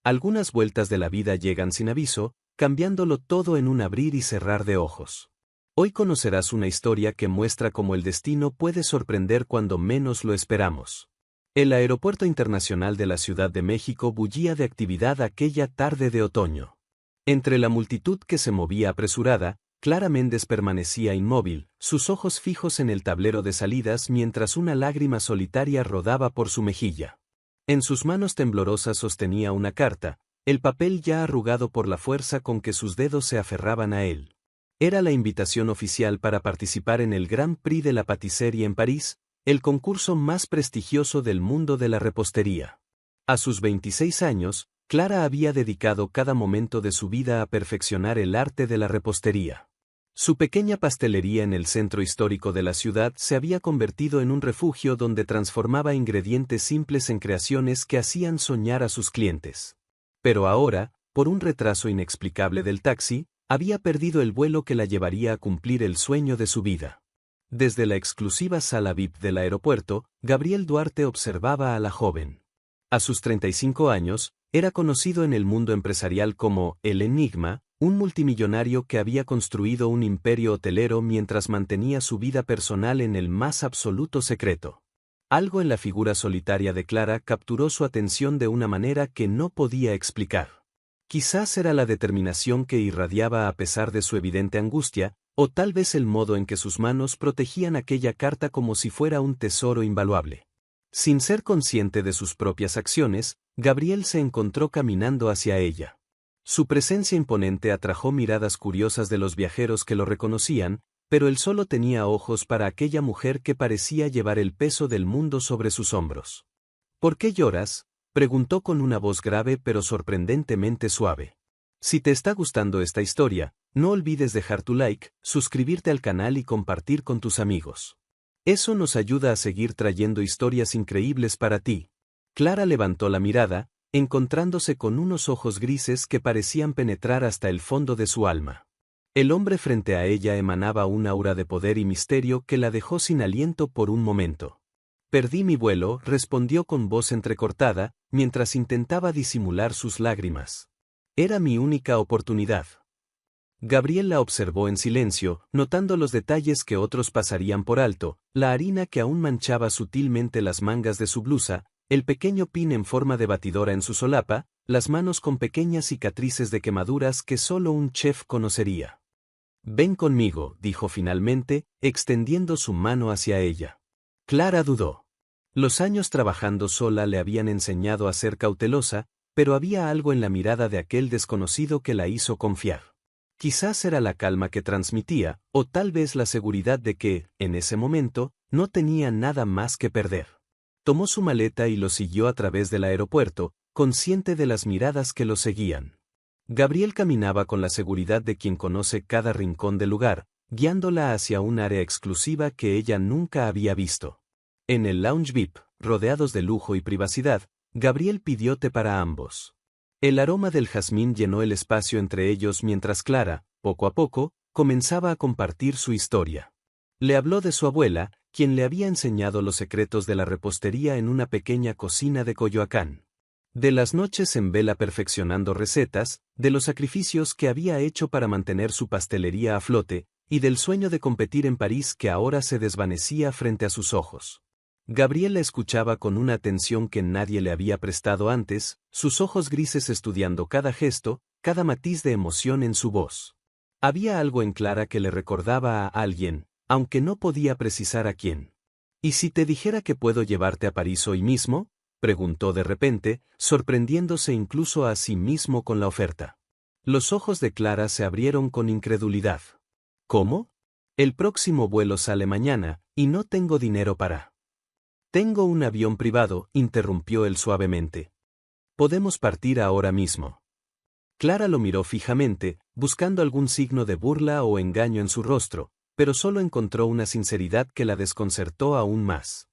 Algunas vueltas de la vida llegan sin aviso, cambiándolo todo en un abrir y cerrar de ojos. Hoy conocerás una historia que muestra cómo el destino puede sorprender cuando menos lo esperamos. El Aeropuerto Internacional de la Ciudad de México bullía de actividad aquella tarde de otoño. Entre la multitud que se movía apresurada, Clara Méndez permanecía inmóvil, sus ojos fijos en el tablero de salidas mientras una lágrima solitaria rodaba por su mejilla. En sus manos temblorosas sostenía una carta, el papel ya arrugado por la fuerza con que sus dedos se aferraban a él. Era la invitación oficial para participar en el Grand Prix de la Patisserie en París, el concurso más prestigioso del mundo de la repostería. A sus 26 años, Clara había dedicado cada momento de su vida a perfeccionar el arte de la repostería. Su pequeña pastelería en el centro histórico de la ciudad se había convertido en un refugio donde transformaba ingredientes simples en creaciones que hacían soñar a sus clientes. Pero ahora, por un retraso inexplicable del taxi, había perdido el vuelo que la llevaría a cumplir el sueño de su vida. Desde la exclusiva sala VIP del aeropuerto, Gabriel Duarte observaba a la joven. A sus 35 años, era conocido en el mundo empresarial como el Enigma, un multimillonario que había construido un imperio hotelero mientras mantenía su vida personal en el más absoluto secreto. Algo en la figura solitaria de Clara capturó su atención de una manera que no podía explicar. Quizás era la determinación que irradiaba a pesar de su evidente angustia, o tal vez el modo en que sus manos protegían aquella carta como si fuera un tesoro invaluable. Sin ser consciente de sus propias acciones, Gabriel se encontró caminando hacia ella. Su presencia imponente atrajo miradas curiosas de los viajeros que lo reconocían, pero él solo tenía ojos para aquella mujer que parecía llevar el peso del mundo sobre sus hombros. ¿Por qué lloras?, preguntó con una voz grave pero sorprendentemente suave. Si te está gustando esta historia, no olvides dejar tu like, suscribirte al canal y compartir con tus amigos. Eso nos ayuda a seguir trayendo historias increíbles para ti. Clara levantó la mirada, encontrándose con unos ojos grises que parecían penetrar hasta el fondo de su alma. El hombre frente a ella emanaba un aura de poder y misterio que la dejó sin aliento por un momento. Perdí mi vuelo, respondió con voz entrecortada, mientras intentaba disimular sus lágrimas. Era mi única oportunidad. Gabriel la observó en silencio, notando los detalles que otros pasarían por alto, la harina que aún manchaba sutilmente las mangas de su blusa, el pequeño pin en forma de batidora en su solapa, las manos con pequeñas cicatrices de quemaduras que solo un chef conocería. Ven conmigo, dijo finalmente, extendiendo su mano hacia ella. Clara dudó. Los años trabajando sola le habían enseñado a ser cautelosa, pero había algo en la mirada de aquel desconocido que la hizo confiar. Quizás era la calma que transmitía, o tal vez la seguridad de que, en ese momento, no tenía nada más que perder. Tomó su maleta y lo siguió a través del aeropuerto, consciente de las miradas que lo seguían. Gabriel caminaba con la seguridad de quien conoce cada rincón del lugar, guiándola hacia un área exclusiva que ella nunca había visto. En el lounge VIP, rodeados de lujo y privacidad, Gabriel pidió té para ambos. El aroma del jazmín llenó el espacio entre ellos mientras Clara, poco a poco, comenzaba a compartir su historia. Le habló de su abuela, quien le había enseñado los secretos de la repostería en una pequeña cocina de Coyoacán. De las noches en vela perfeccionando recetas, de los sacrificios que había hecho para mantener su pastelería a flote, y del sueño de competir en París que ahora se desvanecía frente a sus ojos. Gabriel la escuchaba con una atención que nadie le había prestado antes, sus ojos grises estudiando cada gesto, cada matiz de emoción en su voz. Había algo en Clara que le recordaba a alguien, aunque no podía precisar a quién. ¿Y si te dijera que puedo llevarte a París hoy mismo?, preguntó de repente, sorprendiéndose incluso a sí mismo con la oferta. Los ojos de Clara se abrieron con incredulidad. ¿Cómo? El próximo vuelo sale mañana, y no tengo dinero para... Tengo un avión privado, interrumpió él suavemente. Podemos partir ahora mismo. Clara lo miró fijamente, buscando algún signo de burla o engaño en su rostro, pero solo encontró una sinceridad que la desconcertó aún más.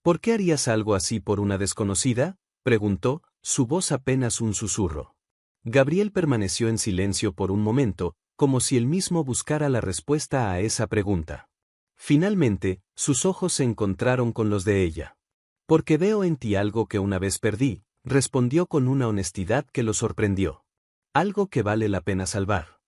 ¿Por qué harías algo así por una desconocida?, preguntó, su voz apenas un susurro. Gabriel permaneció en silencio por un momento, como si él mismo buscara la respuesta a esa pregunta. Finalmente, sus ojos se encontraron con los de ella. Porque veo en ti algo que una vez perdí, respondió con una honestidad que lo sorprendió. Algo que vale la pena salvar.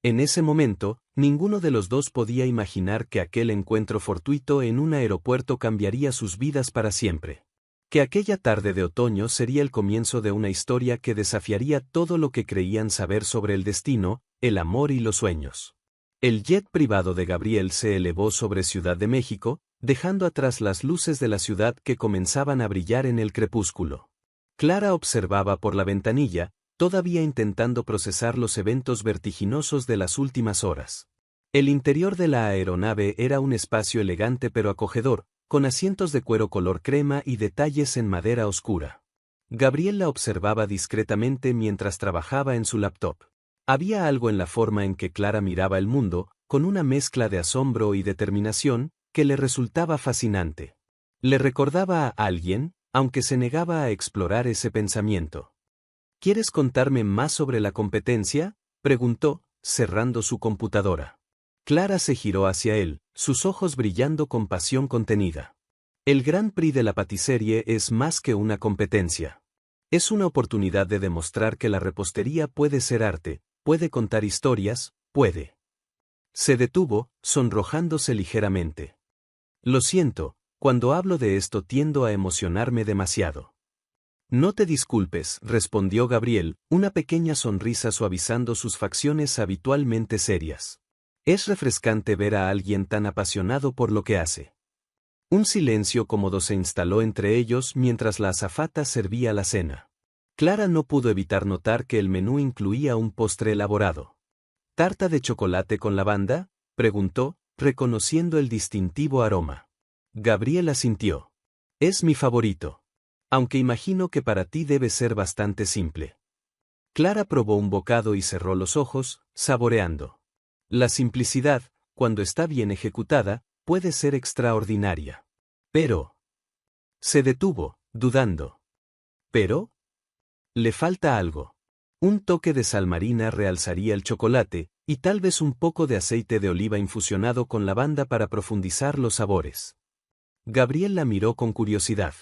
En ese momento, ninguno de los dos podía imaginar que aquel encuentro fortuito en un aeropuerto cambiaría sus vidas para siempre. Que aquella tarde de otoño sería el comienzo de una historia que desafiaría todo lo que creían saber sobre el destino, el amor y los sueños. El jet privado de Gabriel se elevó sobre Ciudad de México, dejando atrás las luces de la ciudad que comenzaban a brillar en el crepúsculo. Clara observaba por la ventanilla, todavía intentando procesar los eventos vertiginosos de las últimas horas. El interior de la aeronave era un espacio elegante pero acogedor, con asientos de cuero color crema y detalles en madera oscura. Gabriel la observaba discretamente mientras trabajaba en su laptop. Había algo en la forma en que Clara miraba el mundo, con una mezcla de asombro y determinación, que le resultaba fascinante. Le recordaba a alguien, aunque se negaba a explorar ese pensamiento. ¿Quieres contarme más sobre la competencia?, preguntó, cerrando su computadora. Clara se giró hacia él, sus ojos brillando con pasión contenida. El Grand Prix de la patiserie es más que una competencia. Es una oportunidad de demostrar que la repostería puede ser arte, puede contar historias, puede. Se detuvo, sonrojándose ligeramente. Lo siento, cuando hablo de esto tiendo a emocionarme demasiado. No te disculpes, respondió Gabriel, una pequeña sonrisa suavizando sus facciones habitualmente serias. Es refrescante ver a alguien tan apasionado por lo que hace. Un silencio cómodo se instaló entre ellos mientras la azafata servía la cena. Clara no pudo evitar notar que el menú incluía un postre elaborado. ¿Tarta de chocolate con lavanda?, preguntó, reconociendo el distintivo aroma. Gabriel asintió. Es mi favorito. Aunque imagino que para ti debe ser bastante simple. Clara probó un bocado y cerró los ojos, saboreando. La simplicidad, cuando está bien ejecutada, puede ser extraordinaria. Pero... Se detuvo, dudando. ¿Pero? Le falta algo. Un toque de sal marina realzaría el chocolate, y tal vez un poco de aceite de oliva infusionado con lavanda para profundizar los sabores. Gabriel la miró con curiosidad.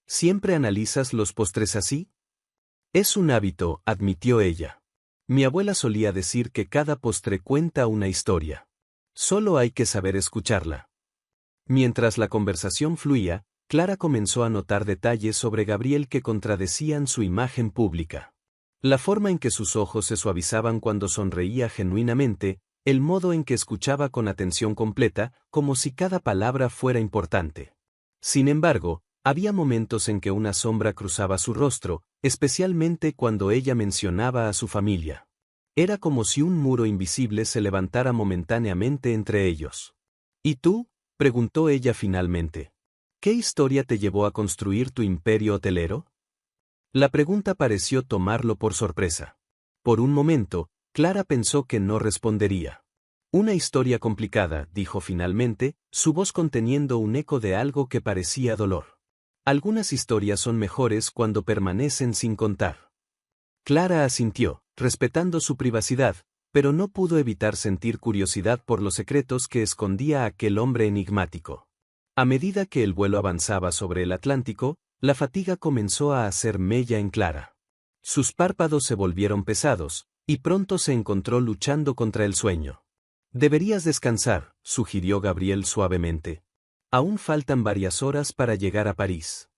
¿Siempre analizas los postres así? Es un hábito, admitió ella. Mi abuela solía decir que cada postre cuenta una historia. Solo hay que saber escucharla. Mientras la conversación fluía, Clara comenzó a notar detalles sobre Gabriel que contradecían su imagen pública. La forma en que sus ojos se suavizaban cuando sonreía genuinamente, el modo en que escuchaba con atención completa, como si cada palabra fuera importante. Sin embargo, había momentos en que una sombra cruzaba su rostro, especialmente cuando ella mencionaba a su familia. Era como si un muro invisible se levantara momentáneamente entre ellos. ¿Y tú?, preguntó ella finalmente. ¿Qué historia te llevó a construir tu imperio hotelero? La pregunta pareció tomarlo por sorpresa. Por un momento, Clara pensó que no respondería. Una historia complicada, dijo finalmente, su voz conteniendo un eco de algo que parecía dolor. Algunas historias son mejores cuando permanecen sin contar. Clara asintió, respetando su privacidad, pero no pudo evitar sentir curiosidad por los secretos que escondía aquel hombre enigmático. A medida que el vuelo avanzaba sobre el Atlántico, la fatiga comenzó a hacer mella en Clara. Sus párpados se volvieron pesados, y pronto se encontró luchando contra el sueño. Deberías descansar, sugirió Gabriel suavemente. Aún faltan varias horas para llegar a París.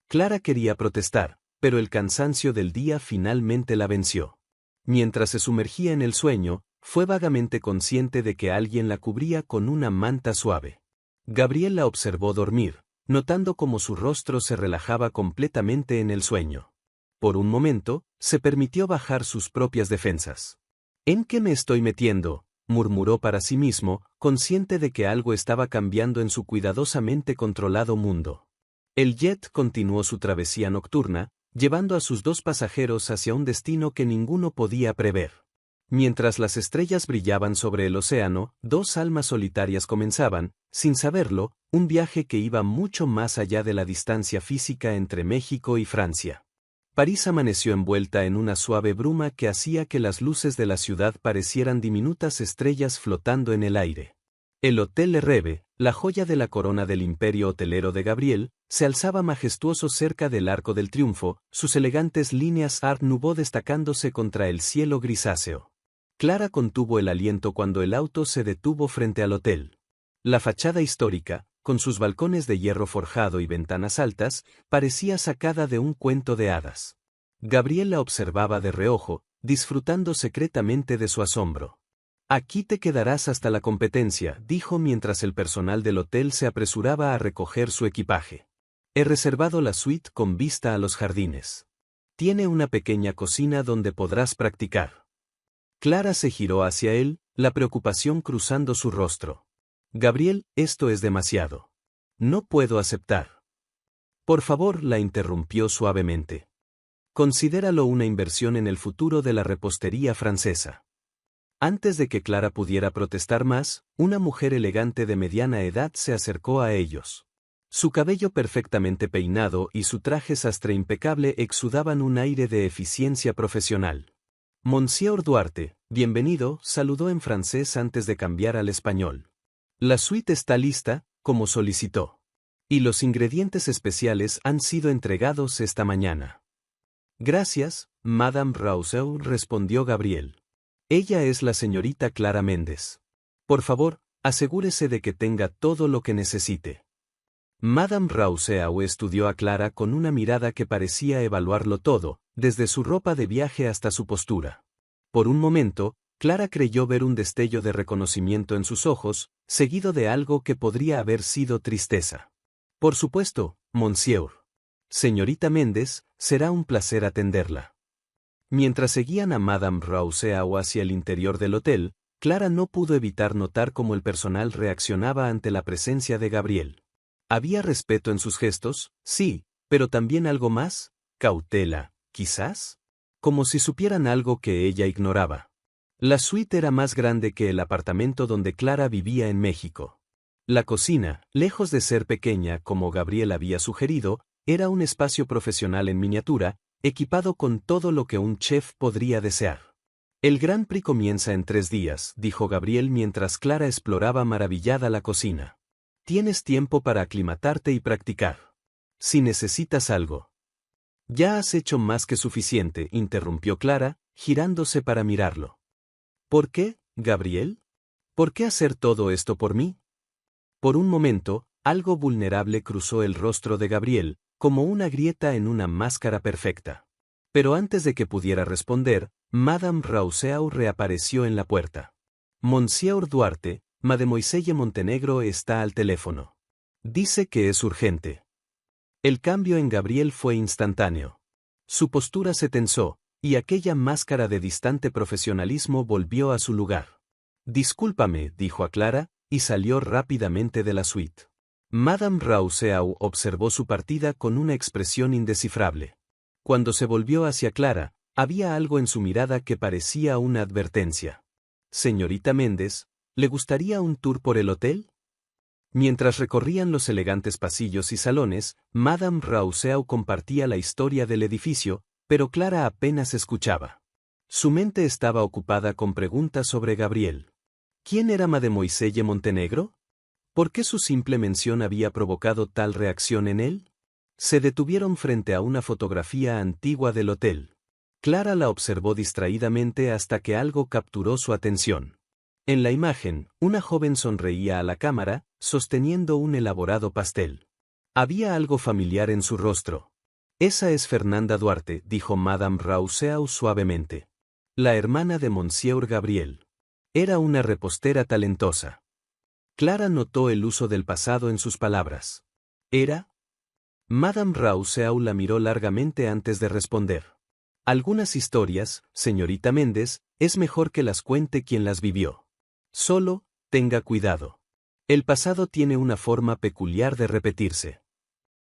Clara quería protestar, pero el cansancio del día finalmente la venció. Mientras se sumergía en el sueño, fue vagamente consciente de que alguien la cubría con una manta suave. Gabriel la observó dormir, notando cómo su rostro se relajaba completamente en el sueño. Por un momento, se permitió bajar sus propias defensas. ¿En qué me estoy metiendo?, murmuró para sí mismo, consciente de que algo estaba cambiando en su cuidadosamente controlado mundo. El jet continuó su travesía nocturna, llevando a sus dos pasajeros hacia un destino que ninguno podía prever. Mientras las estrellas brillaban sobre el océano, dos almas solitarias comenzaban, sin saberlo, un viaje que iba mucho más allá de la distancia física entre México y Francia. París amaneció envuelta en una suave bruma que hacía que las luces de la ciudad parecieran diminutas estrellas flotando en el aire. El Hotel Le Rêve, la joya de la corona del imperio hotelero de Gabriel, se alzaba majestuoso cerca del Arco del Triunfo, sus elegantes líneas Art Nouveau destacándose contra el cielo grisáceo. Clara contuvo el aliento cuando el auto se detuvo frente al hotel. La fachada histórica, con sus balcones de hierro forjado y ventanas altas, parecía sacada de un cuento de hadas. Gabriel la observaba de reojo, disfrutando secretamente de su asombro. «Aquí te quedarás hasta la competencia», dijo mientras el personal del hotel se apresuraba a recoger su equipaje. «He reservado la suite con vista a los jardines. Tiene una pequeña cocina donde podrás practicar». Clara se giró hacia él, la preocupación cruzando su rostro. «Gabriel, esto es demasiado. No puedo aceptar». «Por favor», la interrumpió suavemente. «Considéralo una inversión en el futuro de la repostería francesa». Antes de que Clara pudiera protestar más, una mujer elegante de mediana edad se acercó a ellos. Su cabello perfectamente peinado y su traje sastre impecable exudaban un aire de eficiencia profesional. «Monsieur Duarte, bienvenido», saludó en francés antes de cambiar al español. «La suite está lista, como solicitó. Y los ingredientes especiales han sido entregados esta mañana». «Gracias, Madame Rousseau», respondió Gabriel. «Ella es la señorita Clara Méndez. Por favor, asegúrese de que tenga todo lo que necesite». Madame Rousseau estudió a Clara con una mirada que parecía evaluarlo todo, desde su ropa de viaje hasta su postura. Por un momento, Clara creyó ver un destello de reconocimiento en sus ojos, seguido de algo que podría haber sido tristeza. «Por supuesto, monsieur. Señorita Méndez, será un placer atenderla». Mientras seguían a Madame Rousseau hacia el interior del hotel, Clara no pudo evitar notar cómo el personal reaccionaba ante la presencia de Gabriel. Había respeto en sus gestos, sí, pero también algo más, cautela, quizás, como si supieran algo que ella ignoraba. La suite era más grande que el apartamento donde Clara vivía en México. La cocina, lejos de ser pequeña como Gabriel había sugerido, era un espacio profesional en miniatura, equipado con todo lo que un chef podría desear. «El Grand Prix comienza en 3 días», dijo Gabriel mientras Clara exploraba maravillada la cocina. «Tienes tiempo para aclimatarte y practicar. Si necesitas algo». «Ya has hecho más que suficiente», interrumpió Clara, girándose para mirarlo. «¿Por qué, Gabriel? ¿Por qué hacer todo esto por mí?» Por un momento, algo vulnerable cruzó el rostro de Gabriel, como una grieta en una máscara perfecta. Pero antes de que pudiera responder, Madame Rousseau reapareció en la puerta. «Monsieur Duarte, Mademoiselle Montenegro está al teléfono. Dice que es urgente». El cambio en Gabriel fue instantáneo. Su postura se tensó, y aquella máscara de distante profesionalismo volvió a su lugar. «Discúlpame», dijo a Clara, y salió rápidamente de la suite. Madame Rousseau observó su partida con una expresión indescifrable. Cuando se volvió hacia Clara, había algo en su mirada que parecía una advertencia. «Señorita Méndez, ¿le gustaría un tour por el hotel?» Mientras recorrían los elegantes pasillos y salones, Madame Rousseau compartía la historia del edificio, pero Clara apenas escuchaba. Su mente estaba ocupada con preguntas sobre Gabriel. ¿Quién era Mademoiselle Montenegro? ¿Por qué su simple mención había provocado tal reacción en él? Se detuvieron frente a una fotografía antigua del hotel. Clara la observó distraídamente hasta que algo capturó su atención. En la imagen, una joven sonreía a la cámara, sosteniendo un elaborado pastel. Había algo familiar en su rostro. «Esa es Fernanda Duarte», dijo Madame Rousseau suavemente. «La hermana de Monsieur Gabriel. Era una repostera talentosa». Clara notó el uso del pasado en sus palabras. ¿Era? Madame Rousseau la miró largamente antes de responder. «Algunas historias, señorita Méndez, es mejor que las cuente quien las vivió. Solo, tenga cuidado. El pasado tiene una forma peculiar de repetirse».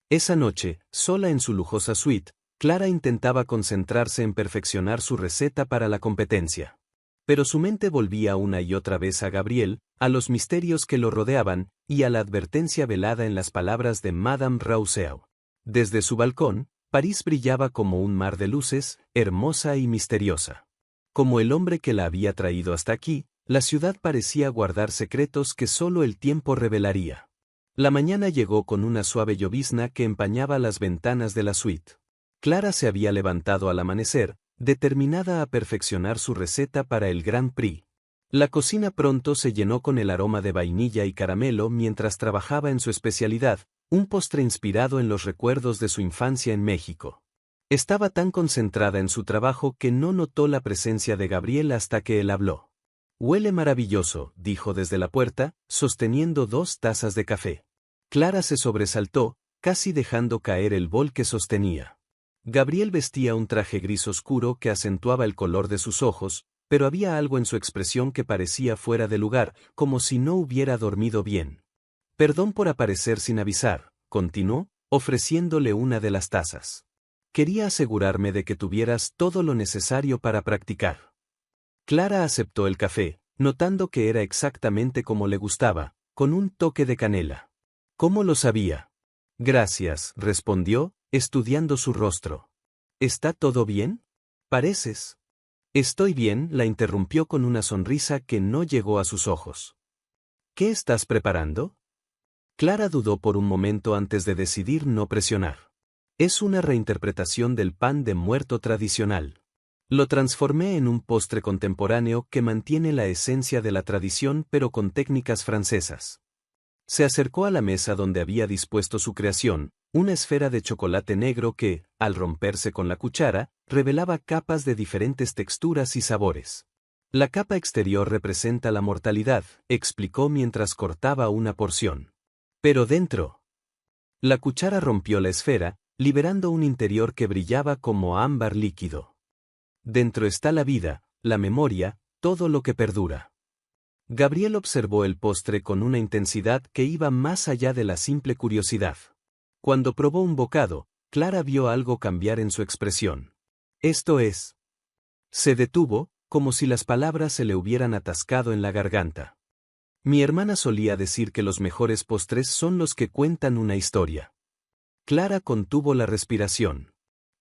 Esa noche, sola en su lujosa suite, Clara intentaba concentrarse en perfeccionar su receta para la competencia. Pero su mente volvía una y otra vez a Gabriel, a los misterios que lo rodeaban, y a la advertencia velada en las palabras de Madame Rousseau. Desde su balcón, París brillaba como un mar de luces, hermosa y misteriosa. Como el hombre que la había traído hasta aquí, La ciudad parecía guardar secretos que solo el tiempo revelaría. La mañana llegó con una suave llovizna que empañaba las ventanas de la suite. Clara se había levantado al amanecer, determinada a perfeccionar su receta para el Grand Prix. La cocina pronto se llenó con el aroma de vainilla y caramelo mientras trabajaba en su especialidad, un postre inspirado en los recuerdos de su infancia en México. Estaba tan concentrada en su trabajo que no notó la presencia de Gabriel hasta que él habló. «Huele maravilloso», dijo desde la puerta, sosteniendo 2 tazas de café. Clara se sobresaltó, casi dejando caer el bol que sostenía. Gabriel vestía un traje gris oscuro que acentuaba el color de sus ojos, pero había algo en su expresión que parecía fuera de lugar, como si no hubiera dormido bien. «Perdón por aparecer sin avisar», continuó, ofreciéndole una de las tazas. «Quería asegurarme de que tuvieras todo lo necesario para practicar». Clara aceptó el café, notando que era exactamente como le gustaba, con un toque de canela. «¿Cómo lo sabía?» «Gracias», respondió, estudiando su rostro. «¿Está todo bien? Pareces». «Estoy bien», la interrumpió con una sonrisa que no llegó a sus ojos. «¿Qué estás preparando?» Clara dudó por un momento antes de decidir no presionar. «Es una reinterpretación del pan de muerto tradicional. Lo transformé en un postre contemporáneo que mantiene la esencia de la tradición pero con técnicas francesas». Se acercó a la mesa donde había dispuesto su creación, una esfera de chocolate negro que, al romperse con la cuchara, revelaba capas de diferentes texturas y sabores. «La capa exterior representa la mortalidad», explicó mientras cortaba una porción. «Pero dentro». La cuchara rompió la esfera, liberando un interior que brillaba como ámbar líquido. «Dentro está la vida, la memoria, todo lo que perdura». Gabriel observó el postre con una intensidad que iba más allá de la simple curiosidad. Cuando probó un bocado, Clara vio algo cambiar en su expresión. «Esto es». Se detuvo, como si las palabras se le hubieran atascado en la garganta. «Mi hermana solía decir que los mejores postres son los que cuentan una historia». Clara contuvo la respiración.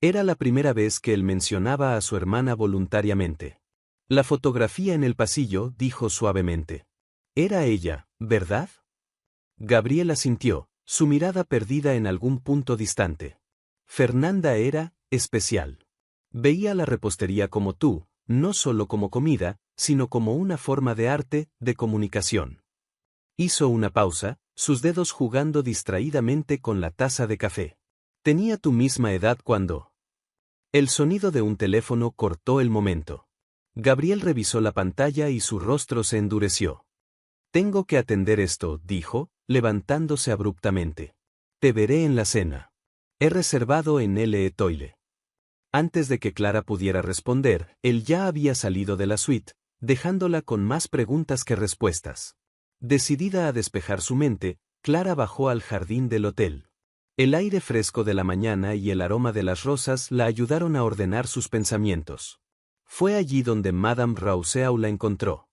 Era la primera vez que él mencionaba a su hermana voluntariamente. «La fotografía en el pasillo», dijo suavemente. «Era ella, ¿verdad?» Gabriel asintió, su mirada perdida en algún punto distante. «Fernanda era especial. Veía la repostería como tú, no solo como comida, sino como una forma de arte, de comunicación». Hizo una pausa, sus dedos jugando distraídamente con la taza de café. «Tenía tu misma edad cuando». El sonido de un teléfono cortó el momento. Gabriel revisó la pantalla y su rostro se endureció. «Tengo que atender esto», dijo, levantándose abruptamente. «Te veré en la cena. He reservado en L. Toile». Antes de que Clara pudiera responder, él ya había salido de la suite, dejándola con más preguntas que respuestas. Decidida a despejar su mente, Clara bajó al jardín del hotel. El aire fresco de la mañana y el aroma de las rosas la ayudaron a ordenar sus pensamientos. Fue allí donde Madame Rousseau la encontró.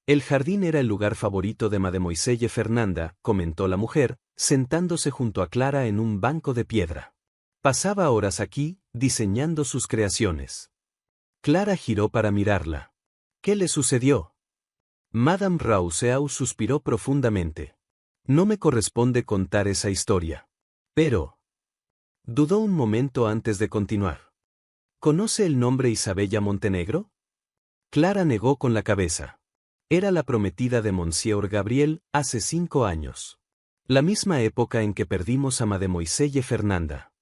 «El jardín era el lugar favorito de Mademoiselle Fernanda», comentó la mujer, sentándose junto a Clara en un banco de piedra. «Pasaba horas aquí, diseñando sus creaciones». Clara giró para mirarla. «¿Qué le sucedió?» Madame Rousseau suspiró profundamente. «No me corresponde contar esa historia. Pero…» Dudó un momento antes de continuar. «¿Conoce el nombre Isabella Montenegro?» Clara negó con la cabeza. Era la prometida de Monsieur Gabriel, hace 5 años. La misma época en que perdimos a Mademoiselle Fernanda.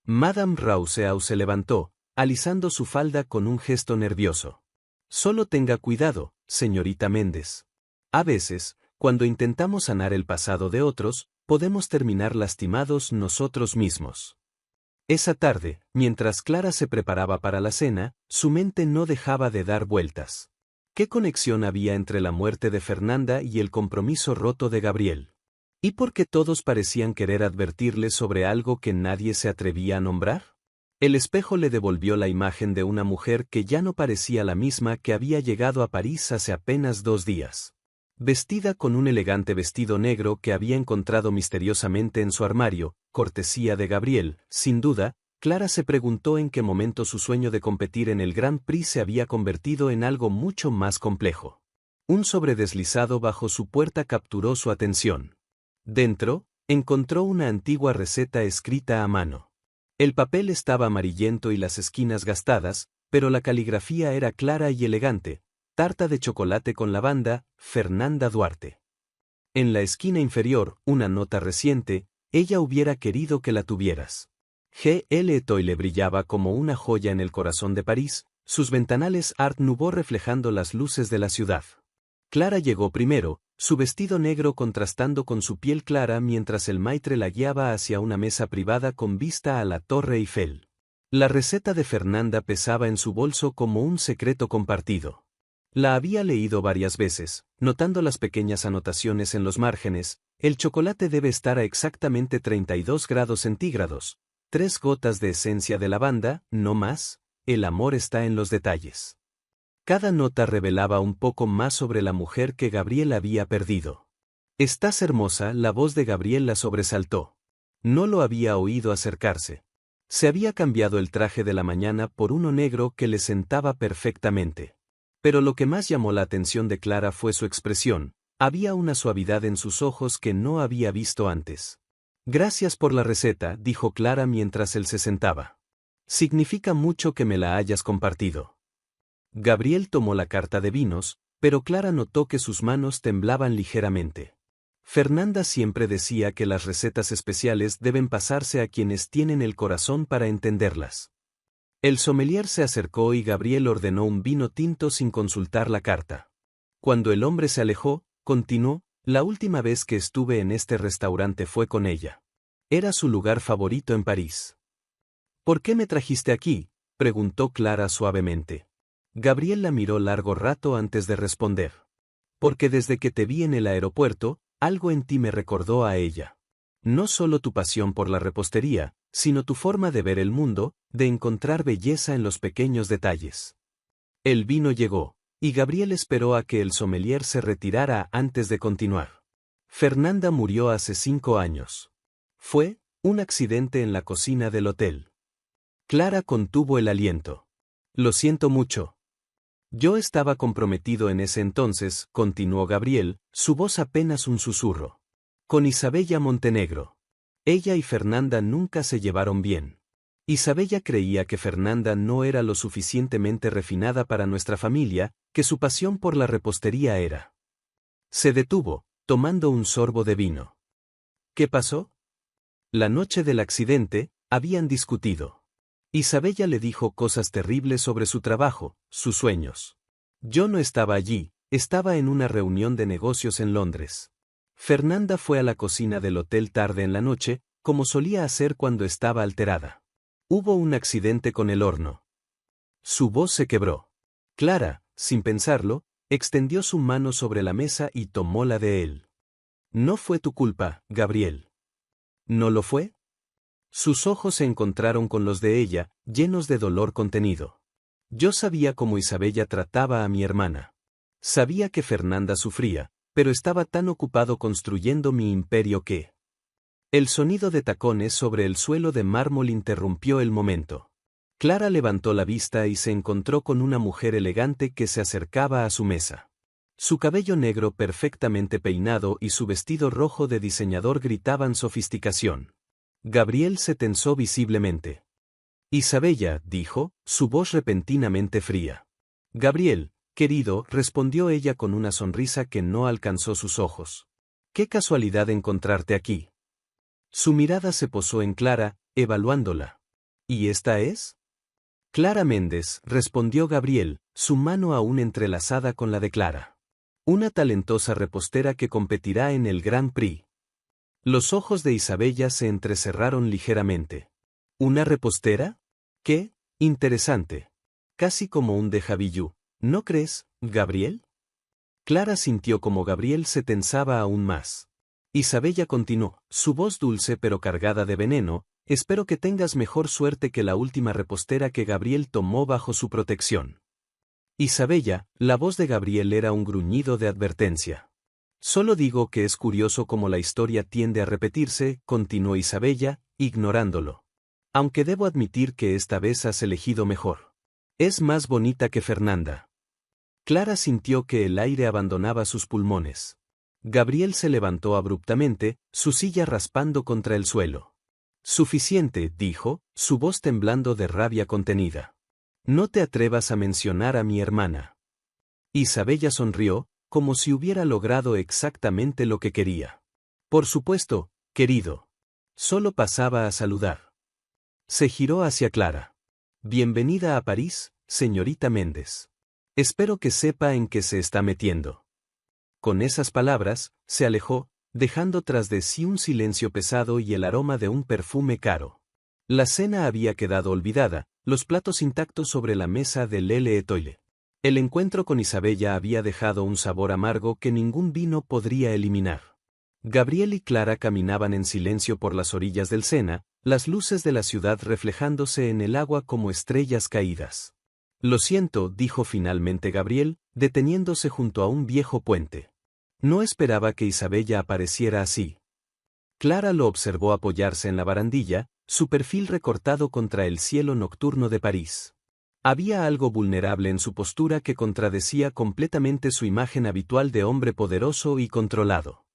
Madame Rousseau se levantó, alisando su falda con un gesto nervioso. «Solo tenga cuidado, señorita Méndez. A veces, cuando intentamos sanar el pasado de otros, podemos terminar lastimados nosotros mismos». Esa tarde, mientras Clara se preparaba para la cena, su mente no dejaba de dar vueltas. ¿Qué conexión había entre la muerte de Fernanda y el compromiso roto de Gabriel? ¿Y por qué todos parecían querer advertirle sobre algo que nadie se atrevía a nombrar? El espejo le devolvió la imagen de una mujer que ya no parecía la misma que había llegado a París hace apenas 2 días. Vestida con un elegante vestido negro que había encontrado misteriosamente en su armario, cortesía de Gabriel, sin duda, Clara se preguntó en qué momento su sueño de competir en el Grand Prix se había convertido en algo mucho más complejo. Un sobre deslizado bajo su puerta capturó su atención. Dentro, encontró una antigua receta escrita a mano. El papel estaba amarillento y las esquinas gastadas, pero la caligrafía era clara y elegante. Tarta de chocolate con lavanda, Fernanda Duarte. En la esquina inferior, una nota reciente: ella hubiera querido que la tuvieras. G.L. Toile brillaba como una joya en el corazón de París, sus ventanales Art Nouveau reflejando las luces de la ciudad. Clara llegó primero, su vestido negro contrastando con su piel clara mientras el maitre la guiaba hacia una mesa privada con vista a la Torre Eiffel. La receta de Fernanda pesaba en su bolso como un secreto compartido. La había leído varias veces, notando las pequeñas anotaciones en los márgenes: el chocolate debe estar a exactamente 32 grados centígrados, 3 gotas de esencia de lavanda, no más, el amor está en los detalles. Cada nota revelaba un poco más sobre la mujer que Gabriel había perdido. «Estás hermosa», la voz de Gabriel la sobresaltó. No lo había oído acercarse. Se había cambiado el traje de la mañana por uno negro que le sentaba perfectamente. Pero lo que más llamó la atención de Clara fue su expresión. Había una suavidad en sus ojos que no había visto antes. «Gracias por la receta», dijo Clara mientras él se sentaba. «Significa mucho que me la hayas compartido». Gabriel tomó la carta de vinos, pero Clara notó que sus manos temblaban ligeramente. Fernanda siempre decía que las recetas especiales deben pasarse a quienes tienen el corazón para entenderlas. El sommelier se acercó y Gabriel ordenó un vino tinto sin consultar la carta. Cuando el hombre se alejó, continuó: «La última vez que estuve en este restaurante fue con ella. Era su lugar favorito en París». «¿Por qué me trajiste aquí?», preguntó Clara suavemente. Gabriel la miró largo rato antes de responder. «Porque desde que te vi en el aeropuerto, algo en ti me recordó a ella. No solo tu pasión por la repostería, sino tu forma de ver el mundo, de encontrar belleza en los pequeños detalles». El vino llegó, y Gabriel esperó a que el sommelier se retirara antes de continuar. «Fernanda murió hace 5 años. Fue un accidente en la cocina del hotel». Clara contuvo el aliento. «Lo siento mucho». «Yo estaba comprometido en ese entonces», continuó Gabriel, su voz apenas un susurro. «Con Isabella Montenegro. Ella y Fernanda nunca se llevaron bien. Isabella creía que Fernanda no era lo suficientemente refinada para nuestra familia, que su pasión por la repostería era». Se detuvo, tomando un sorbo de vino. «¿Qué pasó?». «La noche del accidente, habían discutido. Isabella le dijo cosas terribles sobre su trabajo, sus sueños. Yo no estaba allí, estaba en una reunión de negocios en Londres. Fernanda fue a la cocina del hotel tarde en la noche, como solía hacer cuando estaba alterada. Hubo un accidente con el horno». Su voz se quebró. Clara, sin pensarlo, extendió su mano sobre la mesa y tomó la de él. «No fue tu culpa, Gabriel». «¿No lo fue?». Sus ojos se encontraron con los de ella, llenos de dolor contenido. «Yo sabía cómo Isabella trataba a mi hermana. Sabía que Fernanda sufría, pero estaba tan ocupado construyendo mi imperio que…». El sonido de tacones sobre el suelo de mármol interrumpió el momento. Clara levantó la vista y se encontró con una mujer elegante que se acercaba a su mesa. Su cabello negro perfectamente peinado y su vestido rojo de diseñador gritaban sofisticación. Gabriel se tensó visiblemente. «Isabella», dijo, su voz repentinamente fría. «Gabriel, querido», respondió ella con una sonrisa que no alcanzó sus ojos. «Qué casualidad encontrarte aquí». Su mirada se posó en Clara, evaluándola. «¿Y esta es?». «Clara Méndez», respondió Gabriel, su mano aún entrelazada con la de Clara. «Una talentosa repostera que competirá en el Grand Prix». Los ojos de Isabella se entrecerraron ligeramente. «¿Una repostera? Qué interesante. Casi como un déjà vu, ¿no crees, Gabriel?». Clara sintió como Gabriel se tensaba aún más. Isabella continuó, su voz dulce pero cargada de veneno: «Espero que tengas mejor suerte que la última repostera que Gabriel tomó bajo su protección». Isabella, la voz de Gabriel era un gruñido de advertencia. «Solo digo que es curioso cómo la historia tiende a repetirse», continuó Isabella, ignorándolo. «Aunque debo admitir que esta vez has elegido mejor. Es más bonita que Fernanda». Clara sintió que el aire abandonaba sus pulmones. Gabriel se levantó abruptamente, su silla raspando contra el suelo. Suficiente, dijo, su voz temblando de rabia contenida. No te atrevas a mencionar a mi hermana. Isabella sonrió, como si hubiera logrado exactamente lo que quería. Por supuesto, querido. Solo pasaba a saludar. Se giró hacia Clara. Bienvenida a París, señorita Méndez. Espero que sepa en qué se está metiendo. Con esas palabras, se alejó, dejando tras de sí un silencio pesado y el aroma de un perfume caro. La cena había quedado olvidada, los platos intactos sobre la mesa de Lele Etoile. El encuentro con Isabella había dejado un sabor amargo que ningún vino podría eliminar. Gabriel y Clara caminaban en silencio por las orillas del Sena, las luces de la ciudad reflejándose en el agua como estrellas caídas. Lo siento, dijo finalmente Gabriel, deteniéndose junto a un viejo puente. No esperaba que Isabella apareciera así. Clara lo observó apoyarse en la barandilla, su perfil recortado contra el cielo nocturno de París. Había algo vulnerable en su postura que contradecía completamente su imagen habitual de hombre poderoso y controlado.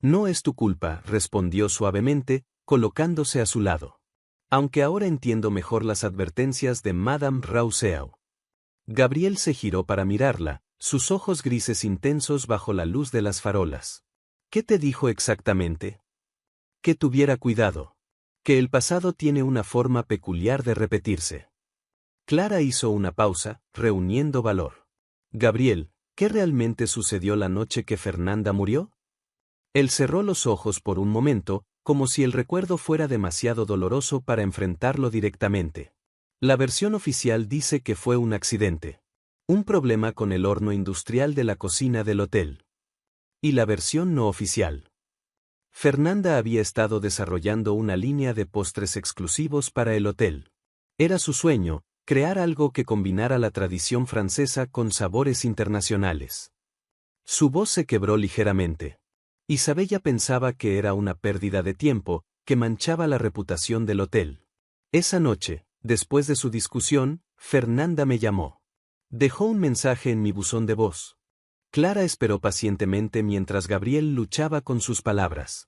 No es tu culpa, respondió suavemente, colocándose a su lado. Aunque ahora entiendo mejor las advertencias de Madame Rousseau. Gabriel se giró para mirarla, sus ojos grises intensos bajo la luz de las farolas. ¿Qué te dijo exactamente? Que tuviera cuidado. Que el pasado tiene una forma peculiar de repetirse. Clara hizo una pausa, reuniendo valor. Gabriel, ¿qué realmente sucedió la noche que Fernanda murió? Él cerró los ojos por un momento, como si el recuerdo fuera demasiado doloroso para enfrentarlo directamente. La versión oficial dice que fue un accidente. Un problema con el horno industrial de la cocina del hotel. Y la versión no oficial. Fernanda había estado desarrollando una línea de postres exclusivos para el hotel. Era su sueño, crear algo que combinara la tradición francesa con sabores internacionales. Su voz se quebró ligeramente. Isabella pensaba que era una pérdida de tiempo, que manchaba la reputación del hotel. Esa noche, después de su discusión, Fernanda me llamó. Dejó un mensaje en mi buzón de voz. Clara esperó pacientemente mientras Gabriel luchaba con sus palabras.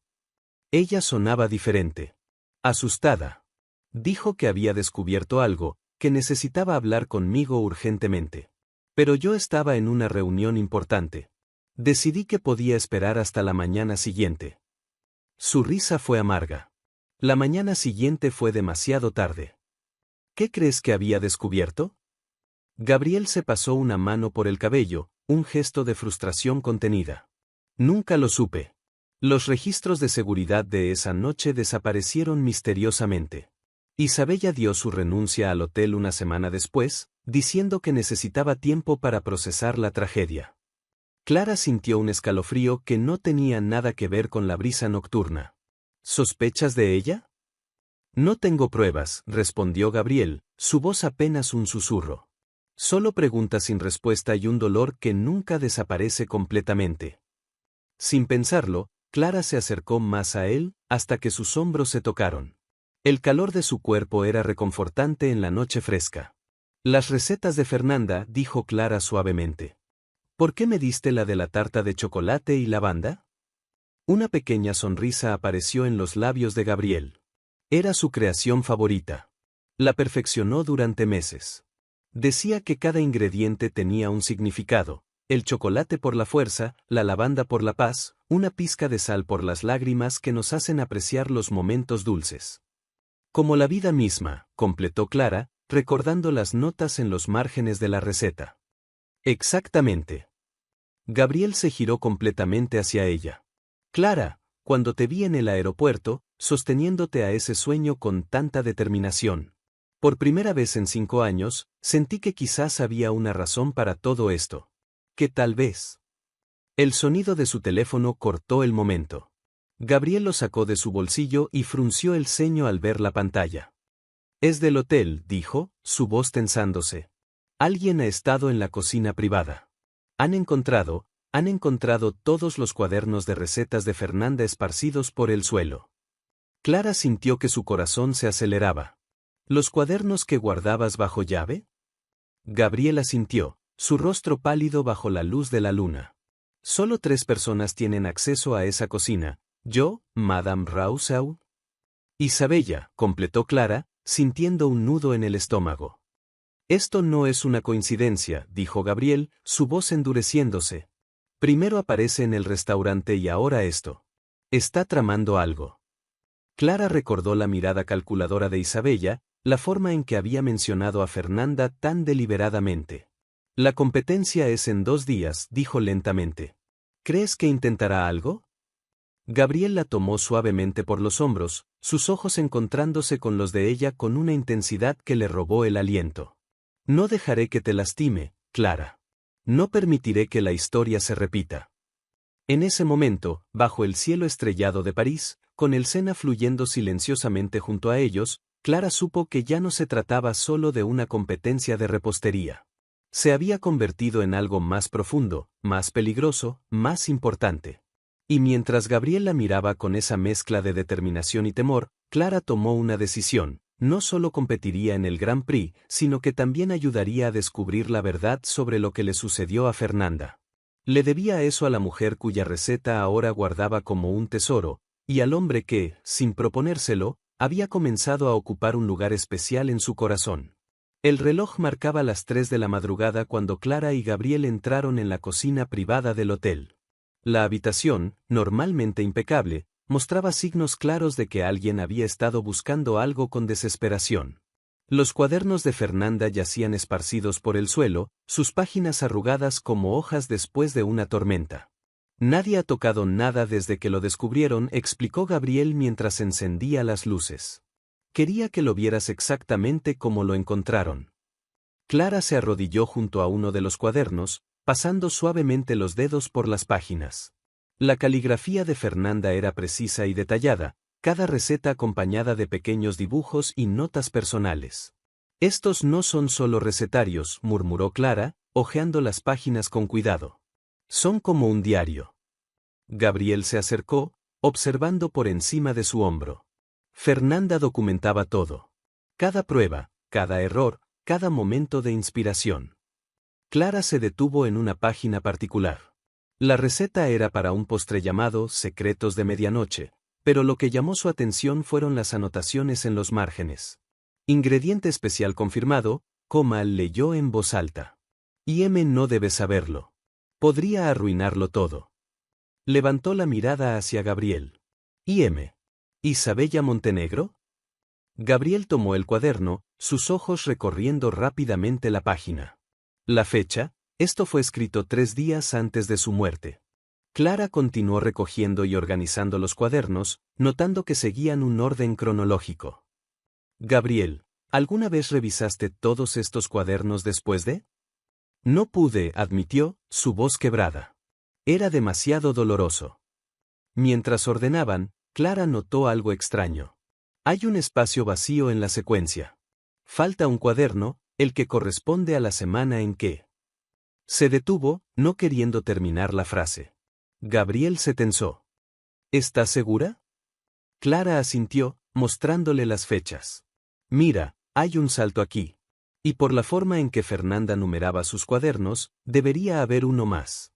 Ella sonaba diferente. Asustada. Dijo que había descubierto algo, que necesitaba hablar conmigo urgentemente. Pero yo estaba en una reunión importante. Decidí que podía esperar hasta la mañana siguiente. Su risa fue amarga. La mañana siguiente fue demasiado tarde. ¿Qué crees que había descubierto? Gabriel se pasó una mano por el cabello, un gesto de frustración contenida. Nunca lo supe. Los registros de seguridad de esa noche desaparecieron misteriosamente. Isabella dio su renuncia al hotel una semana después, diciendo que necesitaba tiempo para procesar la tragedia. Clara sintió un escalofrío que no tenía nada que ver con la brisa nocturna. ¿Sospechas de ella? No tengo pruebas, respondió Gabriel, su voz apenas un susurro. Solo preguntas sin respuesta y un dolor que nunca desaparece completamente. Sin pensarlo, Clara se acercó más a él, hasta que sus hombros se tocaron. El calor de su cuerpo era reconfortante en la noche fresca. Las recetas de Fernanda, dijo Clara suavemente. ¿Por qué me diste la de la tarta de chocolate y lavanda? Una pequeña sonrisa apareció en los labios de Gabriel. Era su creación favorita. La perfeccionó durante meses. Decía que cada ingrediente tenía un significado, el chocolate por la fuerza, la lavanda por la paz, una pizca de sal por las lágrimas que nos hacen apreciar los momentos dulces. Como la vida misma, completó Clara, recordando las notas en los márgenes de la receta. Exactamente. Gabriel se giró completamente hacia ella. Clara, cuando te vi en el aeropuerto, sosteniéndote a ese sueño con tanta determinación. Por primera vez en 5 años, sentí que quizás había una razón para todo esto. Que tal vez. El sonido de su teléfono cortó el momento. Gabriel lo sacó de su bolsillo y frunció el ceño al ver la pantalla. Es del hotel, dijo, su voz tensándose. Alguien ha estado en la cocina privada. Han encontrado todos los cuadernos de recetas de Fernanda esparcidos por el suelo. Clara sintió que su corazón se aceleraba. ¿Los cuadernos que guardabas bajo llave? Gabriel asintió. su rostro pálido bajo la luz de la luna. Solo 3 personas tienen acceso a esa cocina, yo, Madame Rousseau. Isabella, completó Clara, sintiendo un nudo en el estómago. Esto no es una coincidencia, dijo Gabriel, su voz endureciéndose. Primero aparece en el restaurante y ahora esto. Está tramando algo. Clara recordó la mirada calculadora de Isabella, la forma en que había mencionado a Fernanda tan deliberadamente. La competencia es en 2 días, dijo lentamente. ¿Crees que intentará algo? Gabriel la tomó suavemente por los hombros, sus ojos encontrándose con los de ella con una intensidad que le robó el aliento. No dejaré que te lastime, Clara. No permitiré que la historia se repita. En ese momento, bajo el cielo estrellado de París, con el Sena fluyendo silenciosamente junto a ellos, Clara supo que ya no se trataba solo de una competencia de repostería. Se había convertido en algo más profundo, más peligroso, más importante. Y mientras Gabriel la miraba con esa mezcla de determinación y temor, Clara tomó una decisión: no solo competiría en el Grand Prix, sino que también ayudaría a descubrir la verdad sobre lo que le sucedió a Fernanda. Le debía eso a la mujer cuya receta ahora guardaba como un tesoro, y al hombre que, sin proponérselo, había comenzado a ocupar un lugar especial en su corazón. El reloj marcaba las 3 de la madrugada cuando Clara y Gabriel entraron en la cocina privada del hotel. La habitación, normalmente impecable, mostraba signos claros de que alguien había estado buscando algo con desesperación. Los cuadernos de Fernanda yacían esparcidos por el suelo, sus páginas arrugadas como hojas después de una tormenta. Nadie ha tocado nada desde que lo descubrieron, explicó Gabriel mientras encendía las luces. Quería que lo vieras exactamente como lo encontraron. Clara se arrodilló junto a uno de los cuadernos, pasando suavemente los dedos por las páginas. La caligrafía de Fernanda era precisa y detallada, cada receta acompañada de pequeños dibujos y notas personales. Estos no son solo recetarios, murmuró Clara, hojeando las páginas con cuidado. Son como un diario. Gabriel se acercó, observando por encima de su hombro. Fernanda documentaba todo. Cada prueba, cada error, cada momento de inspiración. Clara se detuvo en una página particular. La receta era para un postre llamado Secretos de Medianoche, pero lo que llamó su atención fueron las anotaciones en los márgenes. Ingrediente especial confirmado, leyó en voz alta. Y no debe saberlo. Podría arruinarlo todo. Levantó la mirada hacia Gabriel. ¿Isabella Montenegro? Gabriel tomó el cuaderno, sus ojos recorriendo rápidamente la página. La fecha, esto fue escrito 3 días antes de su muerte. Clara continuó recogiendo y organizando los cuadernos, notando que seguían un orden cronológico. Gabriel, ¿alguna vez revisaste todos estos cuadernos después de? No pude, admitió, su voz quebrada. Era demasiado doloroso. Mientras ordenaban, Clara notó algo extraño. Hay un espacio vacío en la secuencia. Falta un cuaderno, el que corresponde a la semana en que. Se detuvo, no queriendo terminar la frase. Gabriel se tensó. ¿Estás segura? Clara asintió, mostrándole las fechas. Mira, hay un salto aquí. Y por la forma en que Fernanda numeraba sus cuadernos, debería haber uno más.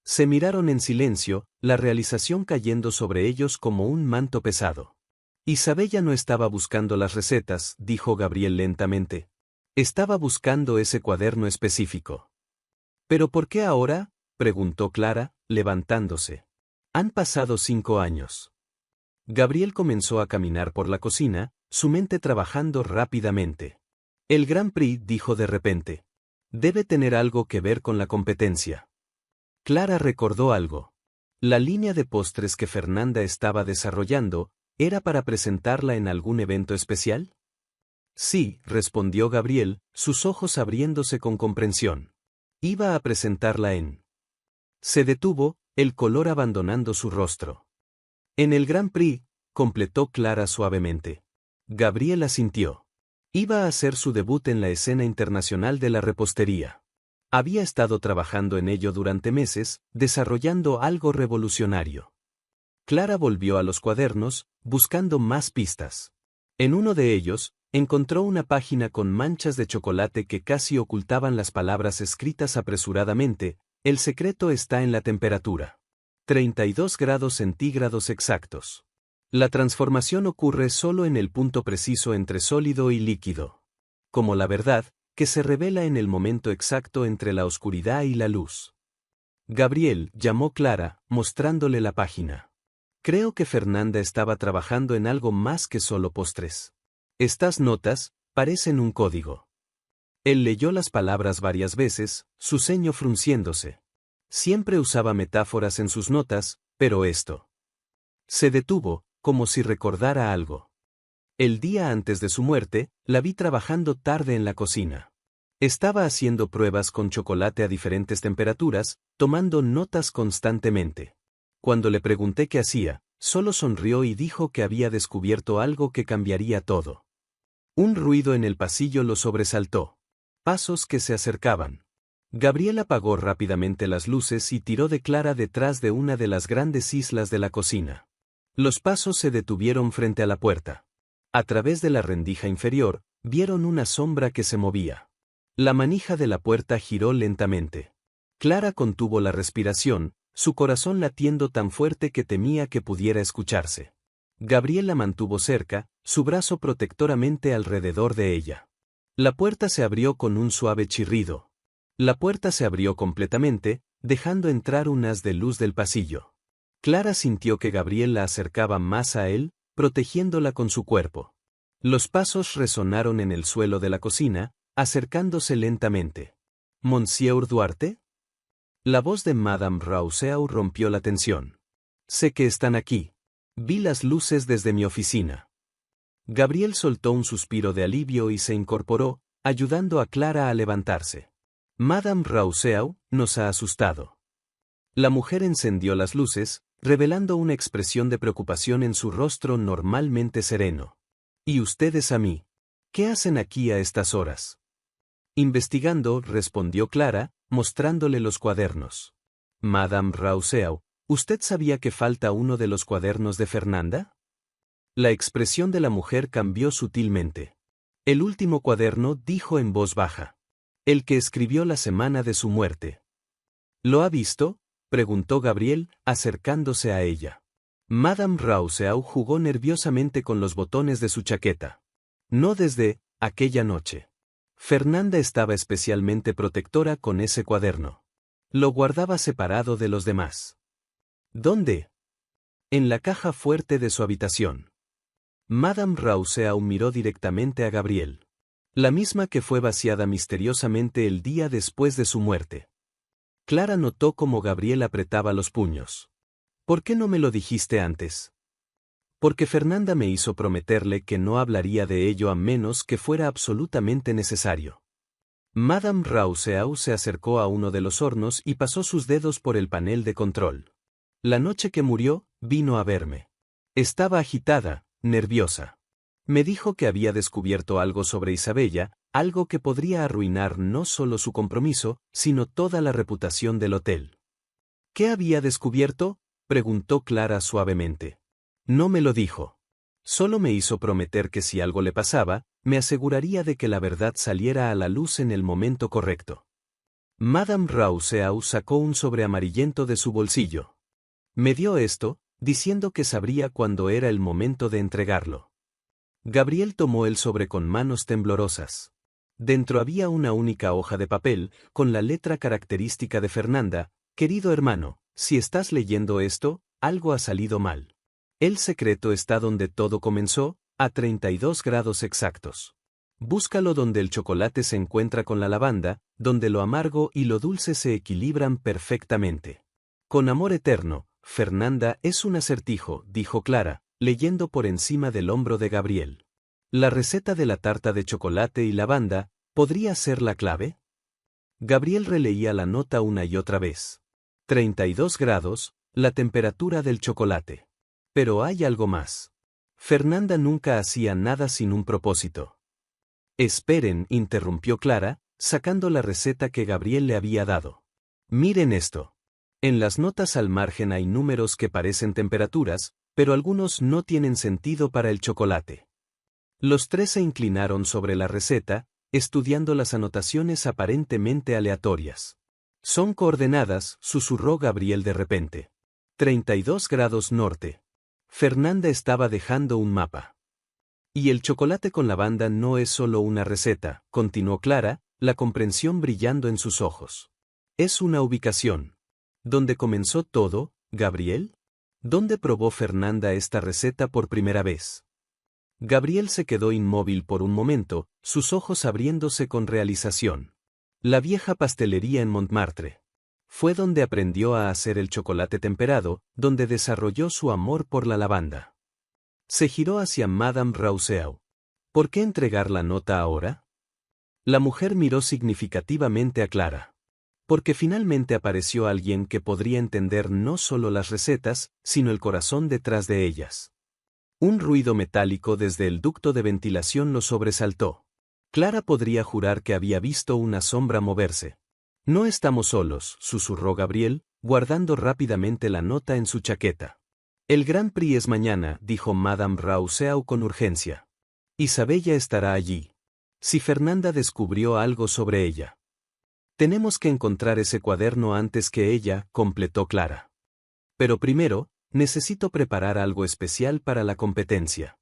Se miraron en silencio, la realización cayendo sobre ellos como un manto pesado. Isabella no estaba buscando las recetas, dijo Gabriel lentamente. Estaba buscando ese cuaderno específico. ¿Pero por qué ahora?, preguntó Clara, levantándose. Han pasado 5 años. Gabriel comenzó a caminar por la cocina, su mente trabajando rápidamente. El Grand Prix, dijo de repente. Debe tener algo que ver con la competencia. Clara recordó algo. La línea de postres que Fernanda estaba desarrollando, ¿era para presentarla en algún evento especial? Sí, respondió Gabriel, sus ojos abriéndose con comprensión. Iba a presentarla en. Se detuvo, el color abandonando su rostro. En el Grand Prix, completó Clara suavemente. Gabriel asintió. Iba a hacer su debut en la escena internacional de la repostería. Había estado trabajando en ello durante meses, desarrollando algo revolucionario. Clara volvió a los cuadernos, buscando más pistas. En uno de ellos, Encontró una página con manchas de chocolate que casi ocultaban las palabras escritas apresuradamente. El secreto está en la temperatura. 32 grados centígrados exactos. La transformación ocurre solo en el punto preciso entre sólido y líquido. Como la verdad, que se revela en el momento exacto entre la oscuridad y la luz. Gabriel, llamó Clara, mostrándole la página. Creo que Fernanda estaba trabajando en algo más que solo postres. Estas notas parecen un código. Él leyó las palabras varias veces, su ceño frunciéndose. Siempre usaba metáforas en sus notas, pero esto. Se detuvo, como si recordara algo. El día antes de su muerte, la vi trabajando tarde en la cocina. Estaba haciendo pruebas con chocolate a diferentes temperaturas, tomando notas constantemente. Cuando le pregunté qué hacía, solo sonrió y dijo que había descubierto algo que cambiaría todo. Un ruido en el pasillo lo sobresaltó. Pasos que se acercaban. Gabriel apagó rápidamente las luces y tiró de Clara detrás de una de las grandes islas de la cocina. Los pasos se detuvieron frente a la puerta. A través de la rendija inferior, vieron una sombra que se movía. La manija de la puerta giró lentamente. Clara contuvo la respiración, su corazón latiendo tan fuerte que temía que pudiera escucharse. Gabriel la mantuvo cerca, su brazo protectoramente alrededor de ella. La puerta se abrió con un suave chirrido. La puerta se abrió completamente, dejando entrar un haz de luz del pasillo. Clara sintió que Gabriel la acercaba más a él, protegiéndola con su cuerpo. Los pasos resonaron en el suelo de la cocina, acercándose lentamente. ¿Monsieur Duarte? La voz de Madame Rousseau rompió la tensión. Sé que están aquí. Vi las luces desde mi oficina. Gabriel soltó un suspiro de alivio y se incorporó, ayudando a Clara a levantarse. Madame Rousseau nos ha asustado. La mujer encendió las luces, revelando una expresión de preocupación en su rostro normalmente sereno. ¿Y ustedes a mí? ¿Qué hacen aquí a estas horas? Investigando, respondió Clara, mostrándole los cuadernos. Madame Rousseau, ¿usted sabía que falta uno de los cuadernos de Fernanda? La expresión de la mujer cambió sutilmente. El último cuaderno, dijo en voz baja. El que escribió la semana de su muerte. ¿Lo ha visto?, preguntó Gabriel, acercándose a ella. Madame Rousseau jugó nerviosamente con los botones de su chaqueta. No desde aquella noche. Fernanda estaba especialmente protectora con ese cuaderno. Lo guardaba separado de los demás. ¿Dónde? En la caja fuerte de su habitación. Madame Rousseau miró directamente a Gabriel. La misma que fue vaciada misteriosamente el día después de su muerte. Clara notó cómo Gabriel apretaba los puños. ¿Por qué no me lo dijiste antes? Porque Fernanda me hizo prometerle que no hablaría de ello a menos que fuera absolutamente necesario. Madame Rousseau se acercó a uno de los hornos y pasó sus dedos por el panel de control. La noche que murió, vino a verme. Estaba agitada, nerviosa. Me dijo que había descubierto algo sobre Isabella, algo que podría arruinar no solo su compromiso, sino toda la reputación del hotel. ¿Qué había descubierto?, preguntó Clara suavemente. No me lo dijo. Solo me hizo prometer que si algo le pasaba, me aseguraría de que la verdad saliera a la luz en el momento correcto. Madame Rousseau sacó un sobre amarillento de su bolsillo. Me dio esto, diciendo que sabría cuándo era el momento de entregarlo. Gabriel tomó el sobre con manos temblorosas. Dentro había una única hoja de papel, con la letra característica de Fernanda. Querido hermano, si estás leyendo esto, algo ha salido mal. El secreto está donde todo comenzó, a 32 grados exactos. Búscalo donde el chocolate se encuentra con la lavanda, donde lo amargo y lo dulce se equilibran perfectamente. Con amor eterno, Fernanda es un acertijo, dijo Clara, leyendo por encima del hombro de Gabriel. ¿La receta de la tarta de chocolate y lavanda podría ser la clave? Gabriel releía la nota una y otra vez. 32 grados, la temperatura del chocolate. Pero hay algo más. Fernanda nunca hacía nada sin un propósito. Esperen, interrumpió Clara, sacando la receta que Gabriel le había dado. Miren esto. En las notas al margen hay números que parecen temperaturas, pero algunos no tienen sentido para el chocolate. Los tres se inclinaron sobre la receta, estudiando las anotaciones aparentemente aleatorias. Son coordenadas, susurró Gabriel de repente. 32 grados norte. Fernanda estaba dejando un mapa. Y el chocolate con lavanda no es solo una receta, continuó Clara, la comprensión brillando en sus ojos. Es una ubicación. ¿Dónde comenzó todo, Gabriel? ¿Dónde probó Fernanda esta receta por primera vez? Gabriel se quedó inmóvil por un momento, sus ojos abriéndose con realización. La vieja pastelería en Montmartre. Fue donde aprendió a hacer el chocolate temperado, donde desarrolló su amor por la lavanda. Se giró hacia Madame Rousseau. ¿Por qué entregar la nota ahora? La mujer miró significativamente a Clara. Porque finalmente apareció alguien que podría entender no solo las recetas, sino el corazón detrás de ellas. Un ruido metálico desde el ducto de ventilación lo sobresaltó. Clara podría jurar que había visto una sombra moverse. No estamos solos, susurró Gabriel, guardando rápidamente la nota en su chaqueta. El Grand Prix es mañana, dijo Madame Rousseau con urgencia. Isabella estará allí. Si Fernanda descubrió algo sobre ella. Tenemos que encontrar ese cuaderno antes que ella, completó Clara. Pero primero, necesito preparar algo especial para la competencia.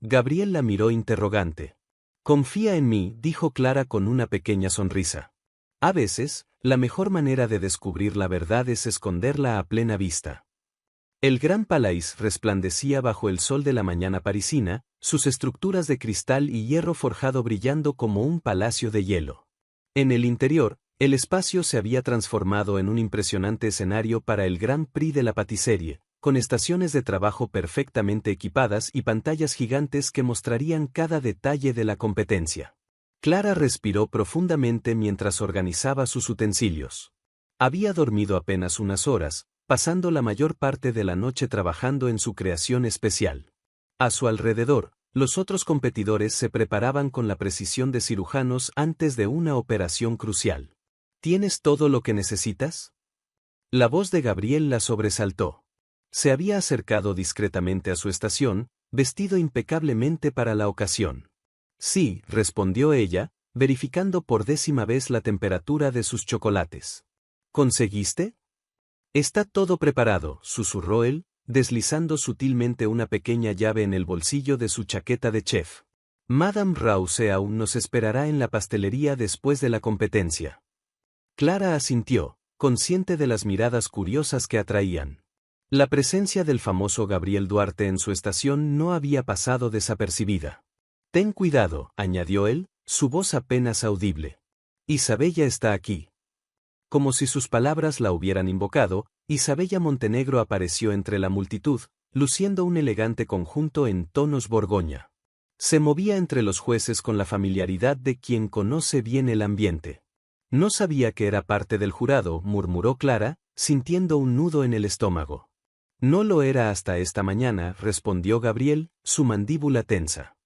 Gabriel la miró interrogante. Confía en mí, dijo Clara con una pequeña sonrisa. A veces, la mejor manera de descubrir la verdad es esconderla a plena vista. El Gran Palais resplandecía bajo el sol de la mañana parisina, sus estructuras de cristal y hierro forjado brillando como un palacio de hielo. En el interior, el espacio se había transformado en un impresionante escenario para el Grand Prix de la Patiserie, con estaciones de trabajo perfectamente equipadas y pantallas gigantes que mostrarían cada detalle de la competencia. Clara respiró profundamente mientras organizaba sus utensilios. Había dormido apenas unas horas, pasando la mayor parte de la noche trabajando en su creación especial. A su alrededor, los otros competidores se preparaban con la precisión de cirujanos antes de una operación crucial. ¿Tienes todo lo que necesitas? La voz de Gabriel la sobresaltó. Se había acercado discretamente a su estación, vestido impecablemente para la ocasión. Sí, respondió ella, verificando por 10ª vez la temperatura de sus chocolates. ¿Conseguiste? Está todo preparado, susurró él, deslizando sutilmente una pequeña llave en el bolsillo de su chaqueta de chef. Madame Rousseau nos esperará en la pastelería después de la competencia. Clara asintió, consciente de las miradas curiosas que atraían. La presencia del famoso Gabriel Duarte en su estación no había pasado desapercibida. Ten cuidado, añadió él, su voz apenas audible. Isabella está aquí. Como si sus palabras la hubieran invocado, Isabella Montenegro apareció entre la multitud, luciendo un elegante conjunto en tonos Borgoña. Se movía entre los jueces con la familiaridad de quien conoce bien el ambiente. No sabía que era parte del jurado, murmuró Clara, sintiendo un nudo en el estómago. No lo era hasta esta mañana, respondió Gabriel, su mandíbula tensa.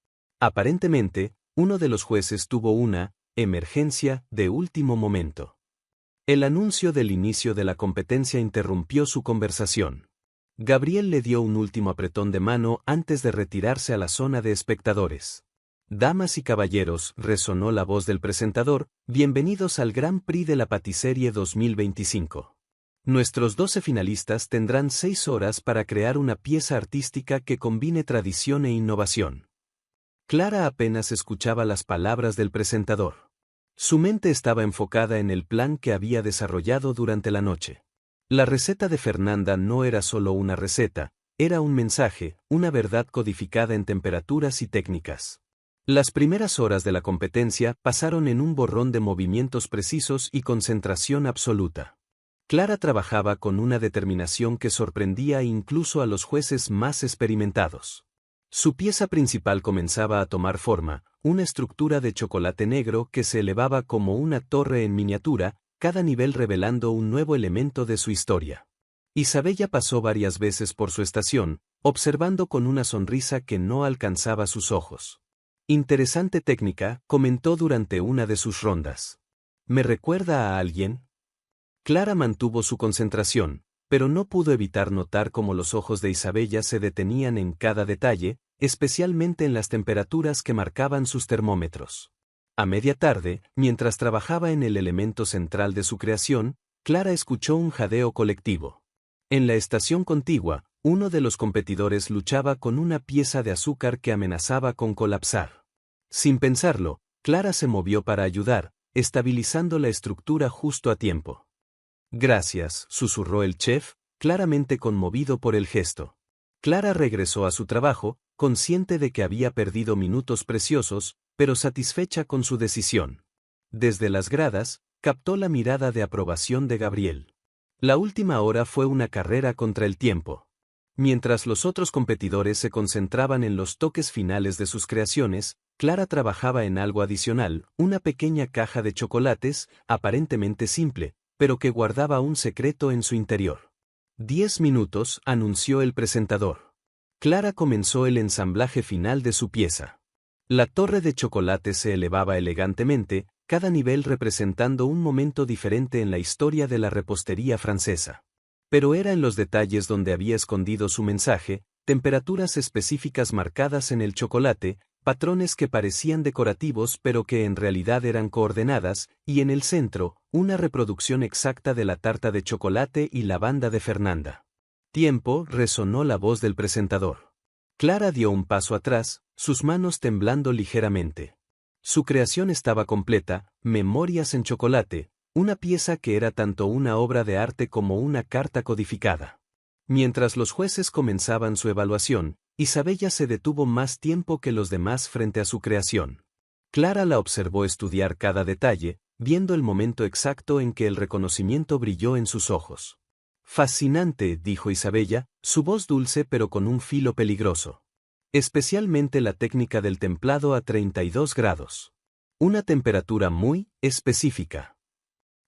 Aparentemente, uno de los jueces tuvo una emergencia de último momento. El anuncio del inicio de la competencia interrumpió su conversación. Gabriel le dio un último apretón de mano antes de retirarse a la zona de espectadores. Damas y caballeros, resonó la voz del presentador, bienvenidos al Grand Prix de la Patiserie 2025. Nuestros 12 finalistas tendrán 6 horas para crear una pieza artística que combine tradición e innovación. Clara apenas escuchaba las palabras del presentador. Su mente estaba enfocada en el plan que había desarrollado durante la noche. La receta de Fernanda no era solo una receta, era un mensaje, una verdad codificada en temperaturas y técnicas. Las primeras horas de la competencia pasaron en un borrón de movimientos precisos y concentración absoluta. Clara trabajaba con una determinación que sorprendía incluso a los jueces más experimentados. Su pieza principal comenzaba a tomar forma, una estructura de chocolate negro que se elevaba como una torre en miniatura, cada nivel revelando un nuevo elemento de su historia. Isabella pasó varias veces por su estación, observando con una sonrisa que no alcanzaba sus ojos. Interesante técnica, comentó durante una de sus rondas. ¿Me recuerda a alguien? Clara mantuvo su concentración, pero no pudo evitar notar cómo los ojos de Isabella se detenían en cada detalle, especialmente en las temperaturas que marcaban sus termómetros. A media tarde, mientras trabajaba en el elemento central de su creación, Clara escuchó un jadeo colectivo. En la estación contigua, uno de los competidores luchaba con una pieza de azúcar que amenazaba con colapsar. Sin pensarlo, Clara se movió para ayudar, estabilizando la estructura justo a tiempo. «Gracias», susurró el chef, claramente conmovido por el gesto. Clara regresó a su trabajo, consciente de que había perdido minutos preciosos, pero satisfecha con su decisión. Desde las gradas, captó la mirada de aprobación de Gabriel. La última hora fue una carrera contra el tiempo. Mientras los otros competidores se concentraban en los toques finales de sus creaciones, Clara trabajaba en algo adicional, una pequeña caja de chocolates, aparentemente simple, pero que guardaba un secreto en su interior. 10 minutos, anunció el presentador. Clara comenzó el ensamblaje final de su pieza. La torre de chocolate se elevaba elegantemente, cada nivel representando un momento diferente en la historia de la repostería francesa. Pero era en los detalles donde había escondido su mensaje, temperaturas específicas marcadas en el chocolate, patrones que parecían decorativos pero que en realidad eran coordenadas, y en el centro, una reproducción exacta de la tarta de chocolate y la banda de Fernanda. «Tiempo», resonó la voz del presentador. Clara dio un paso atrás, sus manos temblando ligeramente. Su creación estaba completa, Memorias en chocolate, una pieza que era tanto una obra de arte como una carta codificada. Mientras los jueces comenzaban su evaluación, Isabella se detuvo más tiempo que los demás frente a su creación. Clara la observó estudiar cada detalle, viendo el momento exacto en que el reconocimiento brilló en sus ojos. «Fascinante», dijo Isabella, su voz dulce pero con un filo peligroso. «Especialmente la técnica del templado a 32 grados. Una temperatura muy específica».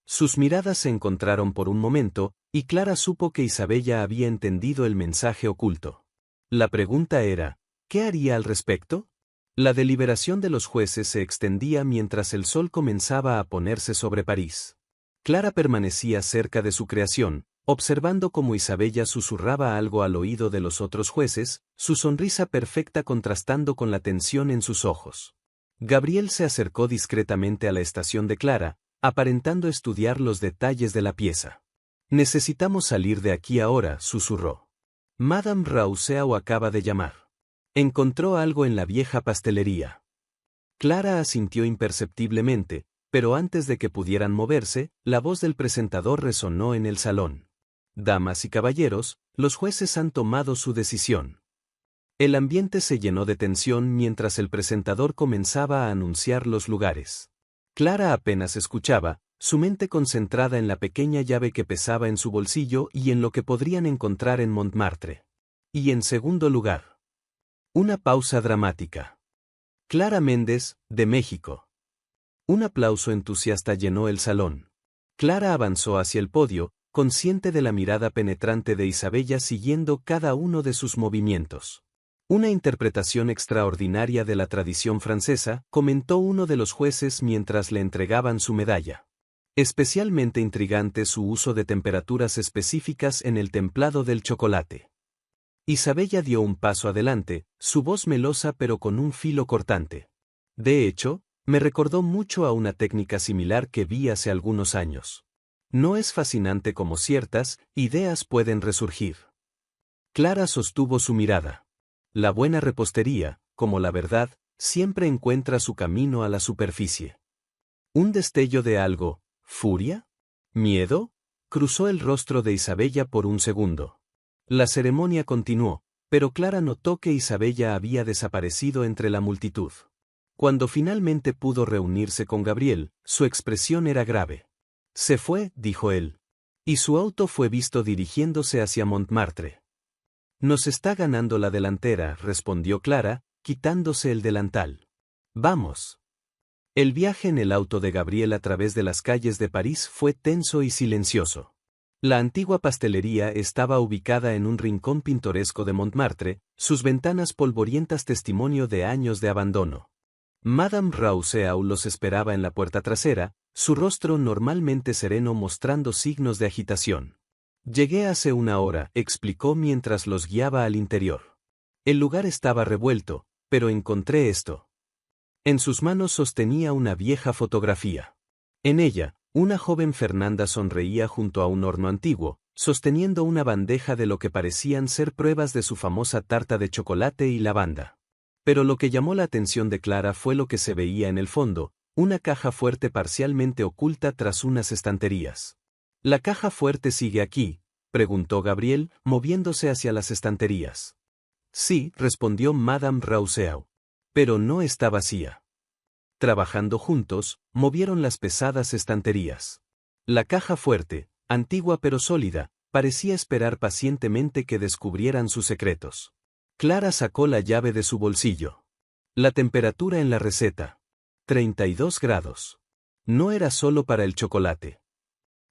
Sus miradas se encontraron por un momento, y Clara supo que Isabella había entendido el mensaje oculto. La pregunta era, ¿qué haría al respecto? La deliberación de los jueces se extendía mientras el sol comenzaba a ponerse sobre París. Clara permanecía cerca de su creación, observando cómo Isabella susurraba algo al oído de los otros jueces, su sonrisa perfecta contrastando con la tensión en sus ojos. Gabriel se acercó discretamente a la estación de Clara, aparentando estudiar los detalles de la pieza. «Necesitamos salir de aquí ahora», susurró. «Madame Rousseau acaba de llamar. Encontró algo en la vieja pastelería». Clara asintió imperceptiblemente, pero antes de que pudieran moverse, la voz del presentador resonó en el salón. «Damas y caballeros, los jueces han tomado su decisión». El ambiente se llenó de tensión mientras el presentador comenzaba a anunciar los lugares. Clara apenas escuchaba, su mente concentrada en la pequeña llave que pesaba en su bolsillo y en lo que podrían encontrar en Montmartre. Y en segundo lugar. Una pausa dramática. Clara Méndez, de México. Un aplauso entusiasta llenó el salón. Clara avanzó hacia el podio, consciente de la mirada penetrante de Isabella siguiendo cada uno de sus movimientos. «Una interpretación extraordinaria de la tradición francesa», comentó uno de los jueces mientras le entregaban su medalla. «Especialmente intrigante su uso de temperaturas específicas en el templado del chocolate». Isabella dio un paso adelante, su voz melosa pero con un filo cortante. «De hecho, me recordó mucho a una técnica similar que vi hace algunos años. ¿No es fascinante cómo ciertas ideas pueden resurgir?» Clara sostuvo su mirada. La buena repostería, como la verdad, siempre encuentra su camino a la superficie. Un destello de algo, ¿furia? ¿Miedo? Cruzó el rostro de Isabella por un segundo. La ceremonia continuó, pero Clara notó que Isabella había desaparecido entre la multitud. Cuando finalmente pudo reunirse con Gabriel, su expresión era grave. «Se fue», dijo él. Y su auto fue visto dirigiéndose hacia Montmartre. «Nos está ganando la delantera», respondió Clara, quitándose el delantal. «Vamos». El viaje en el auto de Gabriel a través de las calles de París fue tenso y silencioso. La antigua pastelería estaba ubicada en un rincón pintoresco de Montmartre, sus ventanas polvorientas testimonio de años de abandono. Madame Rousseau los esperaba en la puerta trasera, su rostro normalmente sereno mostrando signos de agitación. Llegué hace una hora, explicó mientras los guiaba al interior. El lugar estaba revuelto, pero encontré esto. En sus manos sostenía una vieja fotografía. En ella, una joven Fernanda sonreía junto a un horno antiguo, sosteniendo una bandeja de lo que parecían ser pruebas de su famosa tarta de chocolate y lavanda. Pero lo que llamó la atención de Clara fue lo que se veía en el fondo, una caja fuerte parcialmente oculta tras unas estanterías. ¿La caja fuerte sigue aquí?, preguntó Gabriel, moviéndose hacia las estanterías. Sí, respondió Madame Rousseau. Pero no está vacía. Trabajando juntos, movieron las pesadas estanterías. La caja fuerte, antigua pero sólida, parecía esperar pacientemente que descubrieran sus secretos. Clara sacó la llave de su bolsillo. La temperatura en la receta. 32 grados. No era solo para el chocolate.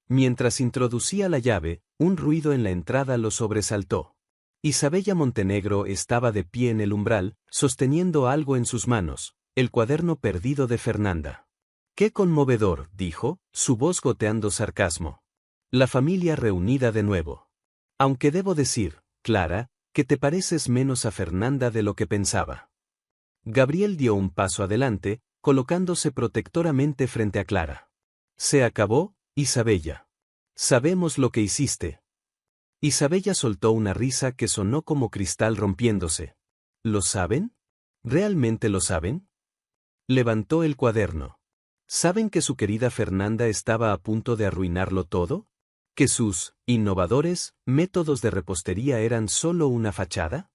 Mientras introducía la llave, un ruido en la entrada lo sobresaltó. Isabella Montenegro estaba de pie en el umbral, sosteniendo algo en sus manos, el cuaderno perdido de Fernanda. ¡Qué conmovedor!, dijo, su voz goteando sarcasmo. La familia reunida de nuevo. Aunque debo decir, Clara, que te pareces menos a Fernanda de lo que pensaba. Gabriel dio un paso adelante, colocándose protectoramente frente a Clara. Se acabó, Isabella. Sabemos lo que hiciste. Isabella soltó una risa que sonó como cristal rompiéndose. ¿Lo saben? ¿Realmente lo saben? Levantó el cuaderno. ¿Saben que su querida Fernanda estaba a punto de arruinarlo todo? ¿Que sus innovadores métodos de repostería eran solo una fachada?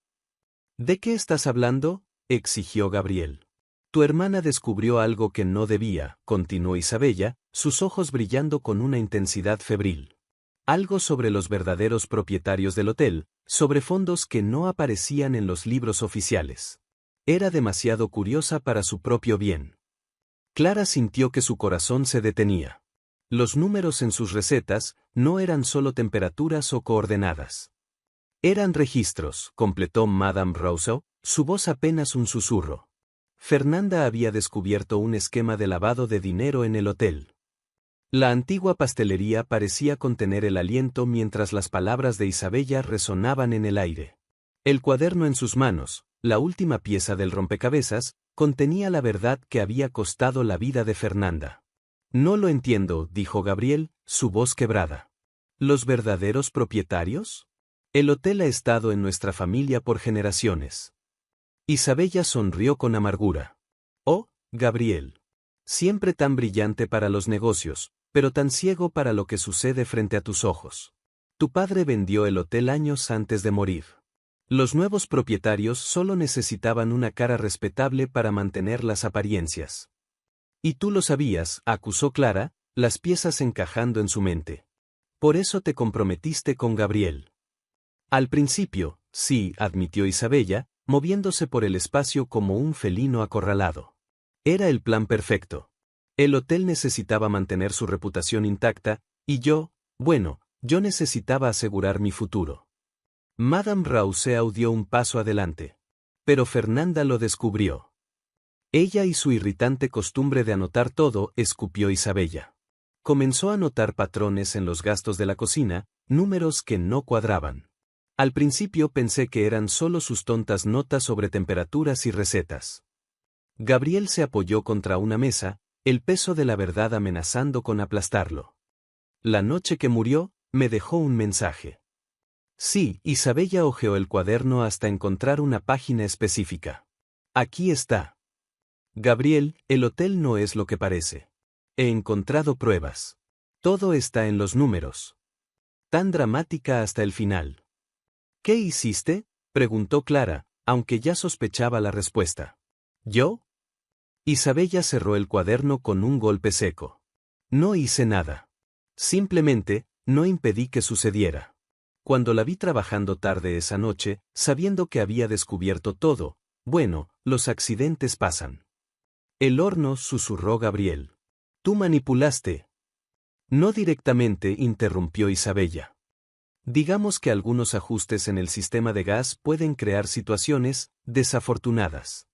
¿De qué estás hablando?, exigió Gabriel. Tu hermana descubrió algo que no debía, continuó Isabella, sus ojos brillando con una intensidad febril. Algo sobre los verdaderos propietarios del hotel, sobre fondos que no aparecían en los libros oficiales. Era demasiado curiosa para su propio bien. Clara sintió que su corazón se detenía. Los números en sus recetas no eran solo temperaturas o coordenadas. Eran registros, completó Madame Rousseau, su voz apenas un susurro. Fernanda había descubierto un esquema de lavado de dinero en el hotel. La antigua pastelería parecía contener el aliento mientras las palabras de Isabella resonaban en el aire. El cuaderno en sus manos, la última pieza del rompecabezas, contenía la verdad que había costado la vida de Fernanda. No lo entiendo, dijo Gabriel, su voz quebrada. ¿Los verdaderos propietarios? El hotel ha estado en nuestra familia por generaciones. Isabella sonrió con amargura. Oh, Gabriel. Siempre tan brillante para los negocios, pero tan ciego para lo que sucede frente a tus ojos. Tu padre vendió el hotel años antes de morir. Los nuevos propietarios solo necesitaban una cara respetable para mantener las apariencias. Y tú lo sabías, acusó Clara, las piezas encajando en su mente. Por eso te comprometiste con Gabriel. Al principio, sí, admitió Isabella, moviéndose por el espacio como un felino acorralado. Era el plan perfecto. El hotel necesitaba mantener su reputación intacta, y yo necesitaba asegurar mi futuro. Madame Rousseau dio un paso adelante. Pero Fernanda lo descubrió. Ella y su irritante costumbre de anotar todo, escupió Isabella. Comenzó a notar patrones en los gastos de la cocina, números que no cuadraban. Al principio pensé que eran solo sus tontas notas sobre temperaturas y recetas. Gabriel se apoyó contra una mesa, el peso de la verdad amenazando con aplastarlo. La noche que murió, me dejó un mensaje. Sí, Isabella hojeó el cuaderno hasta encontrar una página específica. Aquí está. Gabriel, el hotel no es lo que parece. He encontrado pruebas. Todo está en los números. Tan dramática hasta el final. ¿Qué hiciste?, preguntó Clara, aunque ya sospechaba la respuesta. ¿Yo? Isabella cerró el cuaderno con un golpe seco. No hice nada. Simplemente, no impedí que sucediera. Cuando la vi trabajando tarde esa noche, sabiendo que había descubierto todo, los accidentes pasan. El horno, susurró Gabriel. Tú manipulaste. No directamente, interrumpió Isabella. Digamos que algunos ajustes en el sistema de gas pueden crear situaciones desafortunadas.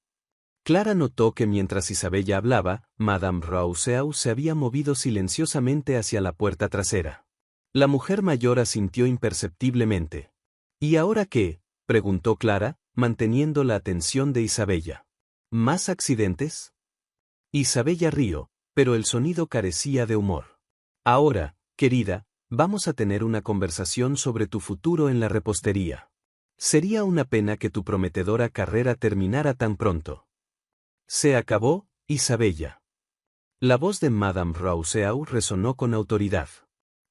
Clara notó que mientras Isabella hablaba, Madame Rousseau se había movido silenciosamente hacia la puerta trasera. La mujer mayor asintió imperceptiblemente. ¿Y ahora qué?, preguntó Clara, manteniendo la atención de Isabella. ¿Más accidentes? Isabella rió, pero el sonido carecía de humor. Ahora, querida, vamos a tener una conversación sobre tu futuro en la repostería. Sería una pena que tu prometedora carrera terminara tan pronto. Se acabó, Isabella. La voz de Madame Rousseau resonó con autoridad.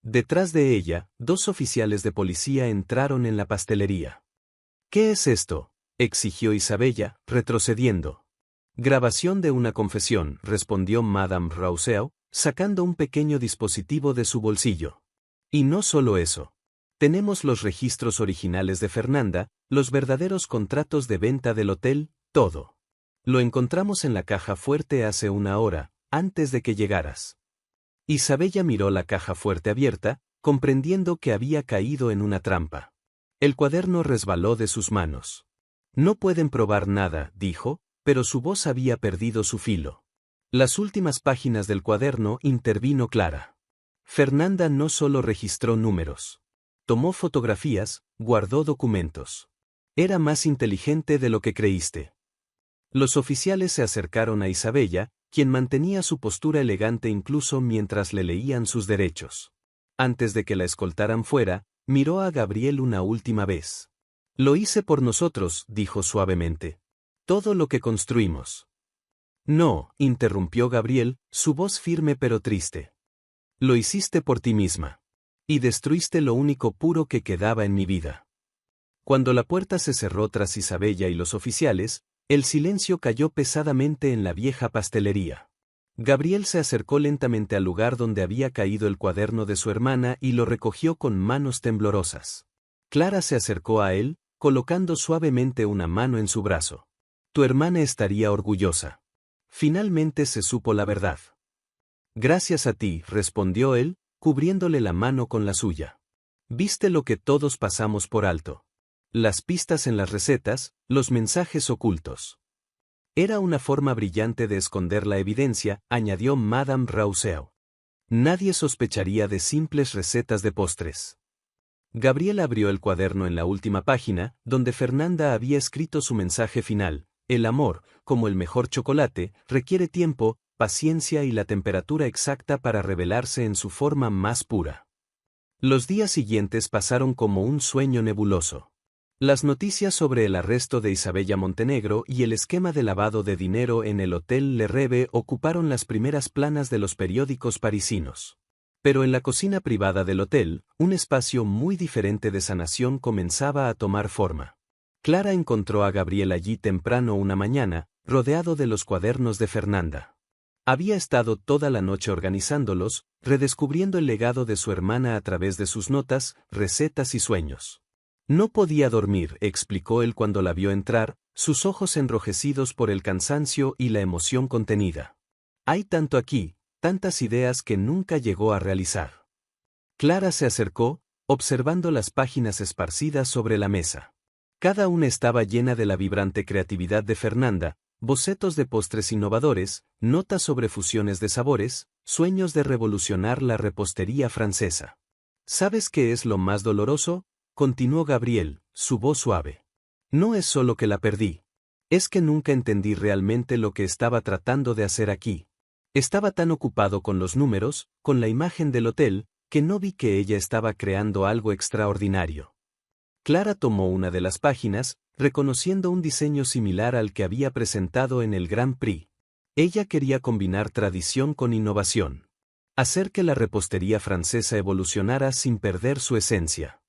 Detrás de ella, dos oficiales de policía entraron en la pastelería. ¿Qué es esto?, exigió Isabella, retrocediendo. Grabación de una confesión, respondió Madame Rousseau, sacando un pequeño dispositivo de su bolsillo. Y no solo eso. Tenemos los registros originales de Fernanda, los verdaderos contratos de venta del hotel, todo. Lo encontramos en la caja fuerte hace una hora, antes de que llegaras. Isabella miró la caja fuerte abierta, comprendiendo que había caído en una trampa. El cuaderno resbaló de sus manos. No pueden probar nada, dijo, pero su voz había perdido su filo. Las últimas páginas del cuaderno, intervino Clara. Fernanda no solo registró números. Tomó fotografías, guardó documentos. Era más inteligente de lo que creíste. Los oficiales se acercaron a Isabella, quien mantenía su postura elegante incluso mientras le leían sus derechos. Antes de que la escoltaran fuera, miró a Gabriel una última vez. Lo hice por nosotros, dijo suavemente. Todo lo que construimos. No, interrumpió Gabriel, su voz firme pero triste. Lo hiciste por ti misma. Y destruiste lo único puro que quedaba en mi vida. Cuando la puerta se cerró tras Isabella y los oficiales, el silencio cayó pesadamente en la vieja pastelería. Gabriel se acercó lentamente al lugar donde había caído el cuaderno de su hermana y lo recogió con manos temblorosas. Clara se acercó a él, colocando suavemente una mano en su brazo. Tu hermana estaría orgullosa. Finalmente se supo la verdad. Gracias a ti, respondió él, cubriéndole la mano con la suya. Viste lo que todos pasamos por alto. Las pistas en las recetas, los mensajes ocultos. Era una forma brillante de esconder la evidencia, añadió Madame Rousseau. Nadie sospecharía de simples recetas de postres. Gabriel abrió el cuaderno en la última página, donde Fernanda había escrito su mensaje final. El amor, como el mejor chocolate, requiere tiempo, paciencia y la temperatura exacta para revelarse en su forma más pura. Los días siguientes pasaron como un sueño nebuloso. Las noticias sobre el arresto de Isabella Montenegro y el esquema de lavado de dinero en el Hotel Le Rêve ocuparon las primeras planas de los periódicos parisinos. Pero en la cocina privada del hotel, un espacio muy diferente de sanación comenzaba a tomar forma. Clara encontró a Gabriel allí temprano una mañana, rodeado de los cuadernos de Fernanda. Había estado toda la noche organizándolos, redescubriendo el legado de su hermana a través de sus notas, recetas y sueños. No podía dormir, explicó él cuando la vio entrar, sus ojos enrojecidos por el cansancio y la emoción contenida. Hay tanto aquí, tantas ideas que nunca llegó a realizar. Clara se acercó, observando las páginas esparcidas sobre la mesa. Cada una estaba llena de la vibrante creatividad de Fernanda, bocetos de postres innovadores, notas sobre fusiones de sabores, sueños de revolucionar la repostería francesa. ¿Sabes qué es lo más doloroso?, continuó Gabriel, su voz suave. No es solo que la perdí. Es que nunca entendí realmente lo que estaba tratando de hacer aquí. Estaba tan ocupado con los números, con la imagen del hotel, que no vi que ella estaba creando algo extraordinario. Clara tomó una de las páginas, reconociendo un diseño similar al que había presentado en el Grand Prix. Ella quería combinar tradición con innovación. Hacer que la repostería francesa evolucionara sin perder su esencia.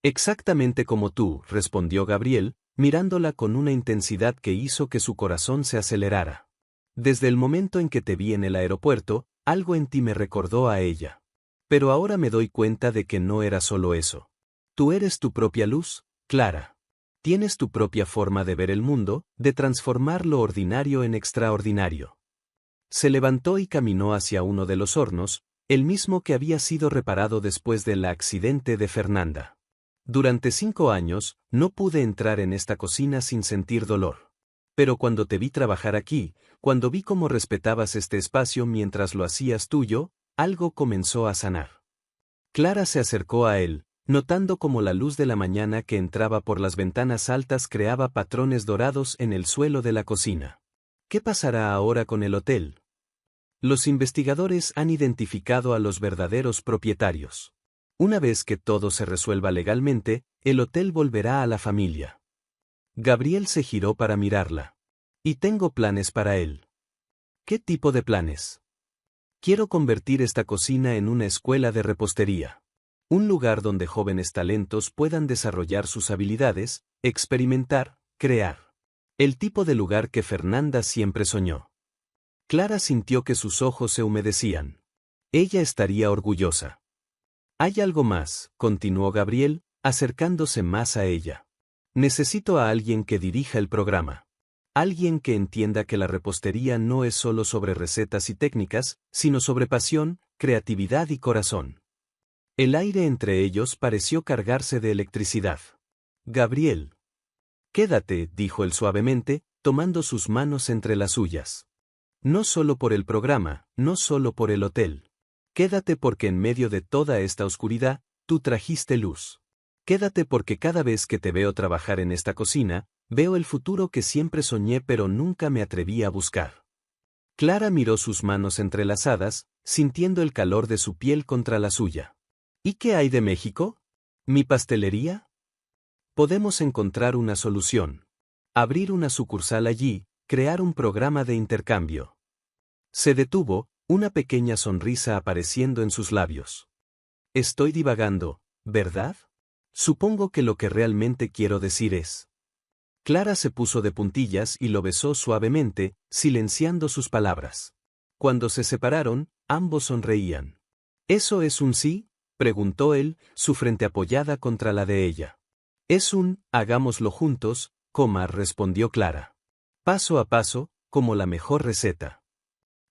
Exactamente como tú, respondió Gabriel, mirándola con una intensidad que hizo que su corazón se acelerara. Desde el momento en que te vi en el aeropuerto, algo en ti me recordó a ella. Pero ahora me doy cuenta de que no era solo eso. Tú eres tu propia luz, Clara. Tienes tu propia forma de ver el mundo, de transformar lo ordinario en extraordinario. Se levantó y caminó hacia uno de los hornos, el mismo que había sido reparado después del accidente de Fernanda. Durante 5 años, no pude entrar en esta cocina sin sentir dolor. Pero cuando te vi trabajar aquí, cuando vi cómo respetabas este espacio mientras lo hacías tuyo, algo comenzó a sanar. Clara se acercó a él, notando cómo la luz de la mañana que entraba por las ventanas altas creaba patrones dorados en el suelo de la cocina. ¿Qué pasará ahora con el hotel? Los investigadores han identificado a los verdaderos propietarios. Una vez que todo se resuelva legalmente, el hotel volverá a la familia. Gabriel se giró para mirarla. Y tengo planes para él. ¿Qué tipo de planes? Quiero convertir esta cocina en una escuela de repostería. Un lugar donde jóvenes talentos puedan desarrollar sus habilidades, experimentar, crear. El tipo de lugar que Fernanda siempre soñó. Clara sintió que sus ojos se humedecían. Ella estaría orgullosa. Hay algo más, continuó Gabriel, acercándose más a ella. Necesito a alguien que dirija el programa. Alguien que entienda que la repostería no es solo sobre recetas y técnicas, sino sobre pasión, creatividad y corazón. El aire entre ellos pareció cargarse de electricidad. Gabriel. Quédate, dijo él suavemente, tomando sus manos entre las suyas. No solo por el programa, no solo por el hotel. Quédate porque en medio de toda esta oscuridad, tú trajiste luz. Quédate porque cada vez que te veo trabajar en esta cocina, veo el futuro que siempre soñé pero nunca me atreví a buscar. Clara miró sus manos entrelazadas, sintiendo el calor de su piel contra la suya. ¿Y qué hay de México? ¿Mi pastelería? Podemos encontrar una solución. Abrir una sucursal allí, crear un programa de intercambio. Se detuvo, una pequeña sonrisa apareciendo en sus labios. Estoy divagando, ¿verdad? Supongo que lo que realmente quiero decir es. Clara se puso de puntillas y lo besó suavemente, silenciando sus palabras. Cuando se separaron, ambos sonreían. ¿Eso es un sí?, preguntó él, su frente apoyada contra la de ella. Es un, hagámoslo juntos, respondió Clara. Paso a paso, como la mejor receta.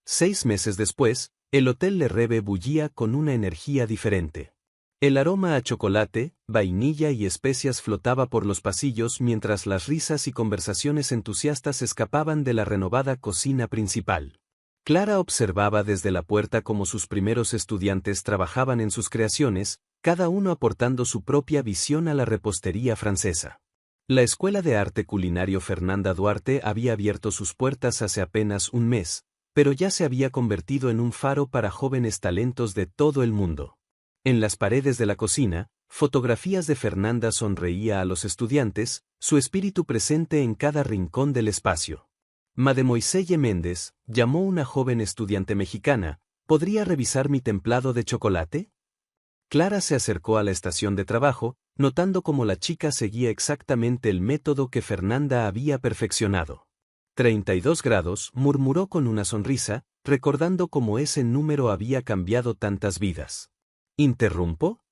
6 meses después, el Hotel Le Rêve bullía con una energía diferente. El aroma a chocolate, vainilla y especias flotaba por los pasillos mientras las risas y conversaciones entusiastas escapaban de la renovada cocina principal. Clara observaba desde la puerta cómo sus primeros estudiantes trabajaban en sus creaciones, cada uno aportando su propia visión a la repostería francesa. La Escuela de Arte Culinario Fernanda Duarte había abierto sus puertas hace apenas un mes, pero ya se había convertido en un faro para jóvenes talentos de todo el mundo. En las paredes de la cocina, fotografías de Fernanda sonreía a los estudiantes, su espíritu presente en cada rincón del espacio. Mademoiselle Méndez, llamó una joven estudiante mexicana, ¿podría revisar mi templado de chocolate? Clara se acercó a la estación de trabajo, notando cómo la chica seguía exactamente el método que Fernanda había perfeccionado. 32 grados, murmuró con una sonrisa, recordando cómo ese número había cambiado tantas vidas. ¿Interrumpo?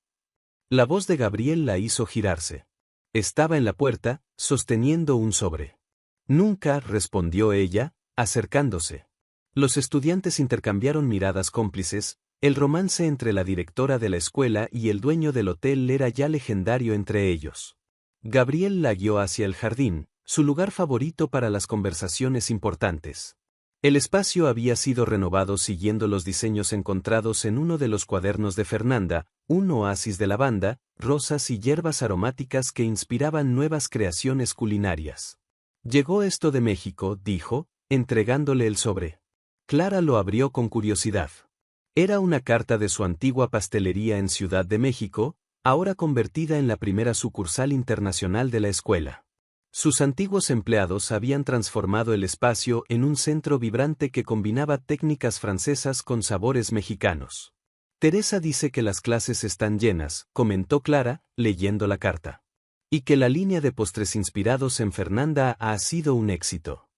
La voz de Gabriel la hizo girarse. Estaba en la puerta, sosteniendo un sobre. Nunca, respondió ella, acercándose. Los estudiantes intercambiaron miradas cómplices, el romance entre la directora de la escuela y el dueño del hotel era ya legendario entre ellos. Gabriel la guió hacia el jardín, su lugar favorito para las conversaciones importantes. El espacio había sido renovado siguiendo los diseños encontrados en uno de los cuadernos de Fernanda, un oasis de lavanda, rosas y hierbas aromáticas que inspiraban nuevas creaciones culinarias. Llegó esto de México, dijo, entregándole el sobre. Clara lo abrió con curiosidad. Era una carta de su antigua pastelería en Ciudad de México, ahora convertida en la primera sucursal internacional de la escuela. Sus antiguos empleados habían transformado el espacio en un centro vibrante que combinaba técnicas francesas con sabores mexicanos. Teresa dice que las clases están llenas, comentó Clara, leyendo la carta. Y que la línea de postres inspirados en Fernanda ha sido un éxito.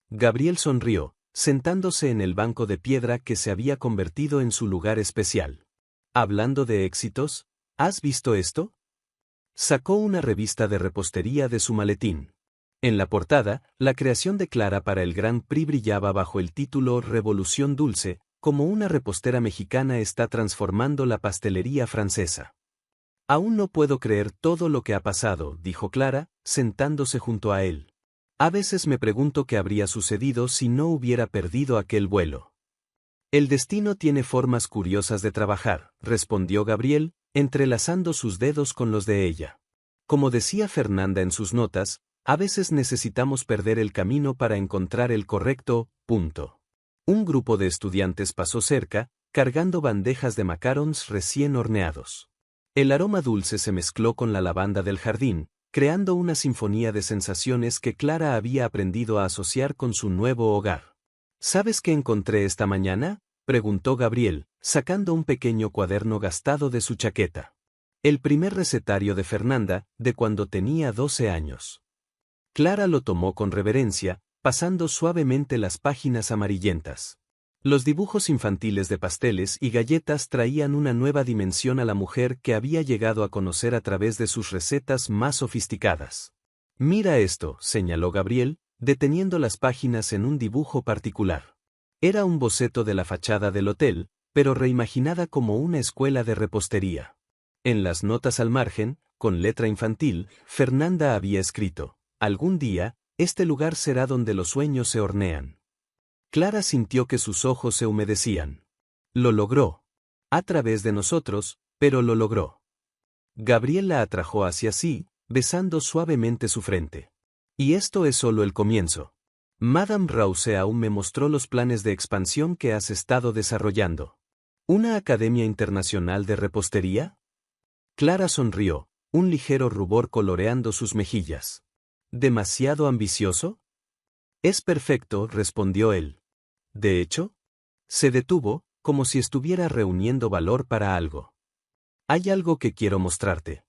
Gabriel sonrió, sentándose en el banco de piedra que se había convertido en su lugar especial. Hablando de éxitos, ¿has visto esto? Sacó una revista de repostería de su maletín. En la portada, la creación de Clara para el Grand Prix brillaba bajo el título Revolución Dulce, como una repostera mexicana está transformando la pastelería francesa. Aún no puedo creer todo lo que ha pasado, dijo Clara, sentándose junto a él. A veces me pregunto qué habría sucedido si no hubiera perdido aquel vuelo. El destino tiene formas curiosas de trabajar, respondió Gabriel, entrelazando sus dedos con los de ella. Como decía Fernanda en sus notas, a veces necesitamos perder el camino para encontrar el correcto punto. Un grupo de estudiantes pasó cerca, cargando bandejas de macarons recién horneados. El aroma dulce se mezcló con la lavanda del jardín, creando una sinfonía de sensaciones que Clara había aprendido a asociar con su nuevo hogar. ¿Sabes qué encontré esta mañana?, preguntó Gabriel, sacando un pequeño cuaderno gastado de su chaqueta. El primer recetario de Fernanda, de cuando tenía 12 años. Clara lo tomó con reverencia, pasando suavemente las páginas amarillentas. Los dibujos infantiles de pasteles y galletas traían una nueva dimensión a la mujer que había llegado a conocer a través de sus recetas más sofisticadas. Mira esto, señaló Gabriel, deteniendo las páginas en un dibujo particular. Era un boceto de la fachada del hotel, pero reimaginada como una escuela de repostería. En las notas al margen, con letra infantil, Fernanda había escrito: algún día, este lugar será donde los sueños se hornean. Clara sintió que sus ojos se humedecían. Lo logró. A través de nosotros, pero lo logró. Gabriel la atrajo hacia sí, besando suavemente su frente. Y esto es solo el comienzo. Madame Rause aún me mostró los planes de expansión que has estado desarrollando. ¿Una academia internacional de repostería? Clara sonrió, un ligero rubor coloreando sus mejillas. ¿Demasiado ambicioso? Es perfecto, respondió él. De hecho, se detuvo, como si estuviera reuniendo valor para algo. Hay algo que quiero mostrarte.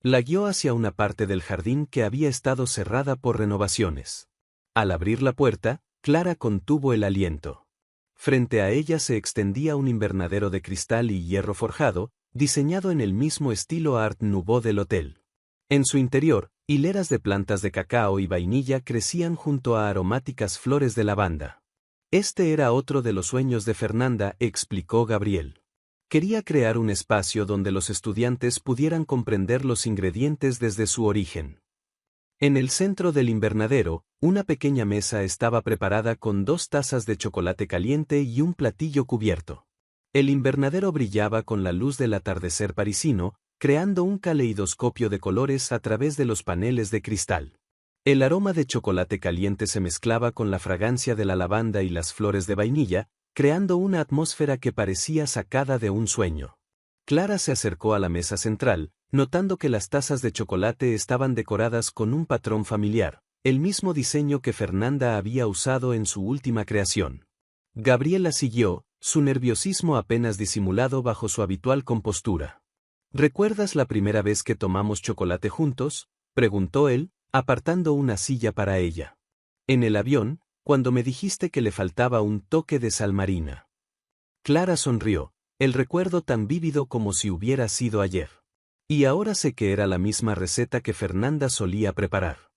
La guió hacia una parte del jardín que había estado cerrada por renovaciones. Al abrir la puerta, Clara contuvo el aliento. Frente a ella se extendía un invernadero de cristal y hierro forjado, diseñado en el mismo estilo Art Nouveau del hotel. En su interior, hileras de plantas de cacao y vainilla crecían junto a aromáticas flores de lavanda. Este era otro de los sueños de Fernanda, explicó Gabriel. Quería crear un espacio donde los estudiantes pudieran comprender los ingredientes desde su origen. En el centro del invernadero, una pequeña mesa estaba preparada con 2 tazas de chocolate caliente y un platillo cubierto. El invernadero brillaba con la luz del atardecer parisino, creando un caleidoscopio de colores a través de los paneles de cristal. El aroma de chocolate caliente se mezclaba con la fragancia de la lavanda y las flores de vainilla, creando una atmósfera que parecía sacada de un sueño. Clara se acercó a la mesa central, notando que las tazas de chocolate estaban decoradas con un patrón familiar, el mismo diseño que Fernanda había usado en su última creación. Gabriela siguió, su nerviosismo apenas disimulado bajo su habitual compostura. ¿Recuerdas la primera vez que tomamos chocolate juntos?, preguntó él, apartando una silla para ella. En el avión, cuando me dijiste que le faltaba un toque de sal marina. Clara sonrió, el recuerdo tan vívido como si hubiera sido ayer. Y ahora sé que era la misma receta que Fernanda solía preparar.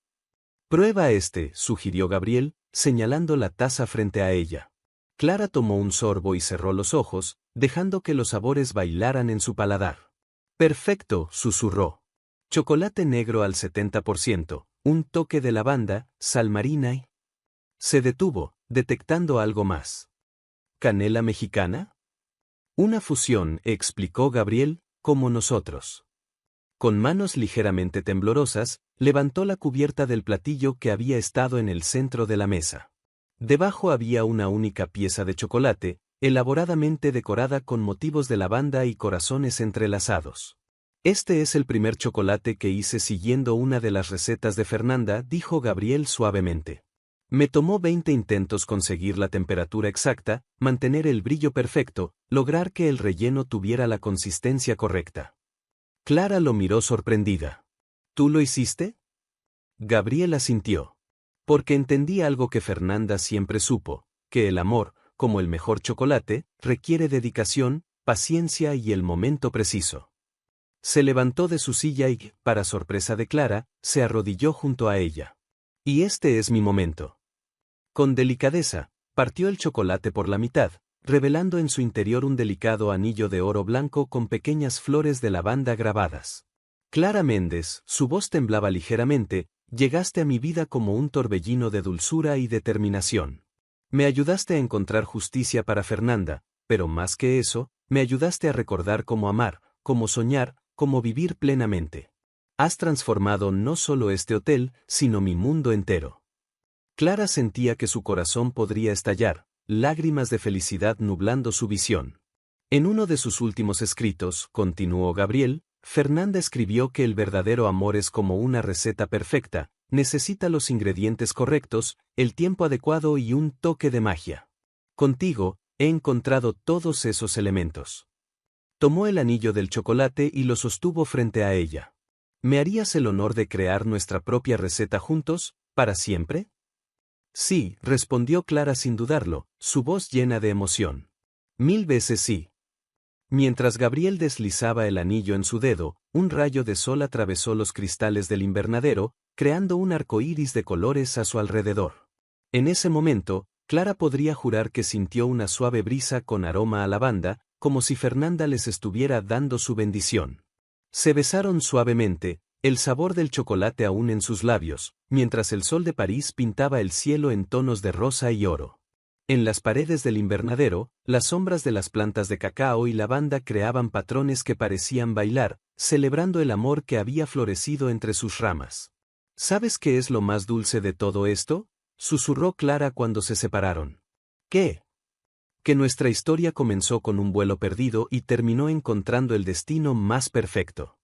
Prueba este, sugirió Gabriel, señalando la taza frente a ella. Clara tomó un sorbo y cerró los ojos, dejando que los sabores bailaran en su paladar. Perfecto, susurró. Chocolate negro al 70%, un toque de lavanda, sal marina y... Se detuvo, detectando algo más. ¿Canela mexicana? Una fusión, explicó Gabriel, como nosotros. Con manos ligeramente temblorosas, levantó la cubierta del platillo que había estado en el centro de la mesa. Debajo había una única pieza de chocolate, elaboradamente decorada con motivos de lavanda y corazones entrelazados. Este es el primer chocolate que hice siguiendo una de las recetas de Fernanda, dijo Gabriel suavemente. Me tomó 20 intentos conseguir la temperatura exacta, mantener el brillo perfecto, lograr que el relleno tuviera la consistencia correcta. Clara lo miró sorprendida. ¿Tú lo hiciste? Gabriel asintió. Porque entendí algo que Fernanda siempre supo, que el amor, como el mejor chocolate, requiere dedicación, paciencia y el momento preciso. Se levantó de su silla y, para sorpresa de Clara, se arrodilló junto a ella. Y este es mi momento. Con delicadeza, partió el chocolate por la mitad, revelando en su interior un delicado anillo de oro blanco con pequeñas flores de lavanda grabadas. Clara Méndez, su voz temblaba ligeramente, llegaste a mi vida como un torbellino de dulzura y determinación. Me ayudaste a encontrar justicia para Fernanda, pero más que eso, me ayudaste a recordar cómo amar, cómo soñar, cómo vivir plenamente. Has transformado no solo este hotel, sino mi mundo entero. Clara sentía que su corazón podría estallar, lágrimas de felicidad nublando su visión. En uno de sus últimos escritos, continuó Gabriel, Fernanda escribió que el verdadero amor es como una receta perfecta, necesita los ingredientes correctos, el tiempo adecuado y un toque de magia. Contigo, he encontrado todos esos elementos. Tomó el anillo del chocolate y lo sostuvo frente a ella. ¿Me harías el honor de crear nuestra propia receta juntos, para siempre? Sí, respondió Clara sin dudarlo, su voz llena de emoción. 1000 veces sí. Mientras Gabriel deslizaba el anillo en su dedo, un rayo de sol atravesó los cristales del invernadero, creando un arco iris de colores a su alrededor. En ese momento, Clara podría jurar que sintió una suave brisa con aroma a lavanda, como si Fernanda les estuviera dando su bendición. Se besaron suavemente, el sabor del chocolate aún en sus labios, mientras el sol de París pintaba el cielo en tonos de rosa y oro. En las paredes del invernadero, las sombras de las plantas de cacao y lavanda creaban patrones que parecían bailar, celebrando el amor que había florecido entre sus ramas. ¿Sabes qué es lo más dulce de todo esto?, susurró Clara cuando se separaron. ¿Qué? Que nuestra historia comenzó con un vuelo perdido y terminó encontrando el destino más perfecto.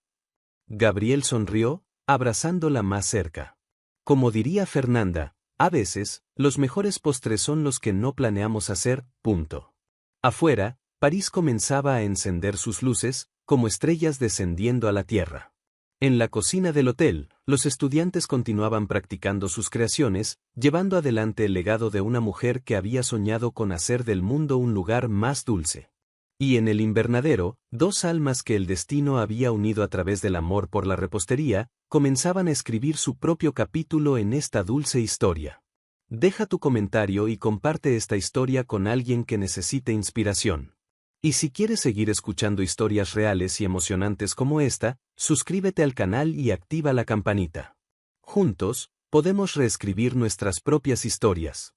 Gabriel sonrió, abrazándola más cerca. Como diría Fernanda, a veces, los mejores postres son los que no planeamos hacer, punto. Afuera, París comenzaba a encender sus luces, como estrellas descendiendo a la tierra. En la cocina del hotel, los estudiantes continuaban practicando sus creaciones, llevando adelante el legado de una mujer que había soñado con hacer del mundo un lugar más dulce. Y en el invernadero, dos almas que el destino había unido a través del amor por la repostería, comenzaban a escribir su propio capítulo en esta dulce historia. Deja tu comentario y comparte esta historia con alguien que necesite inspiración. Y si quieres seguir escuchando historias reales y emocionantes como esta, suscríbete al canal y activa la campanita. Juntos, podemos reescribir nuestras propias historias.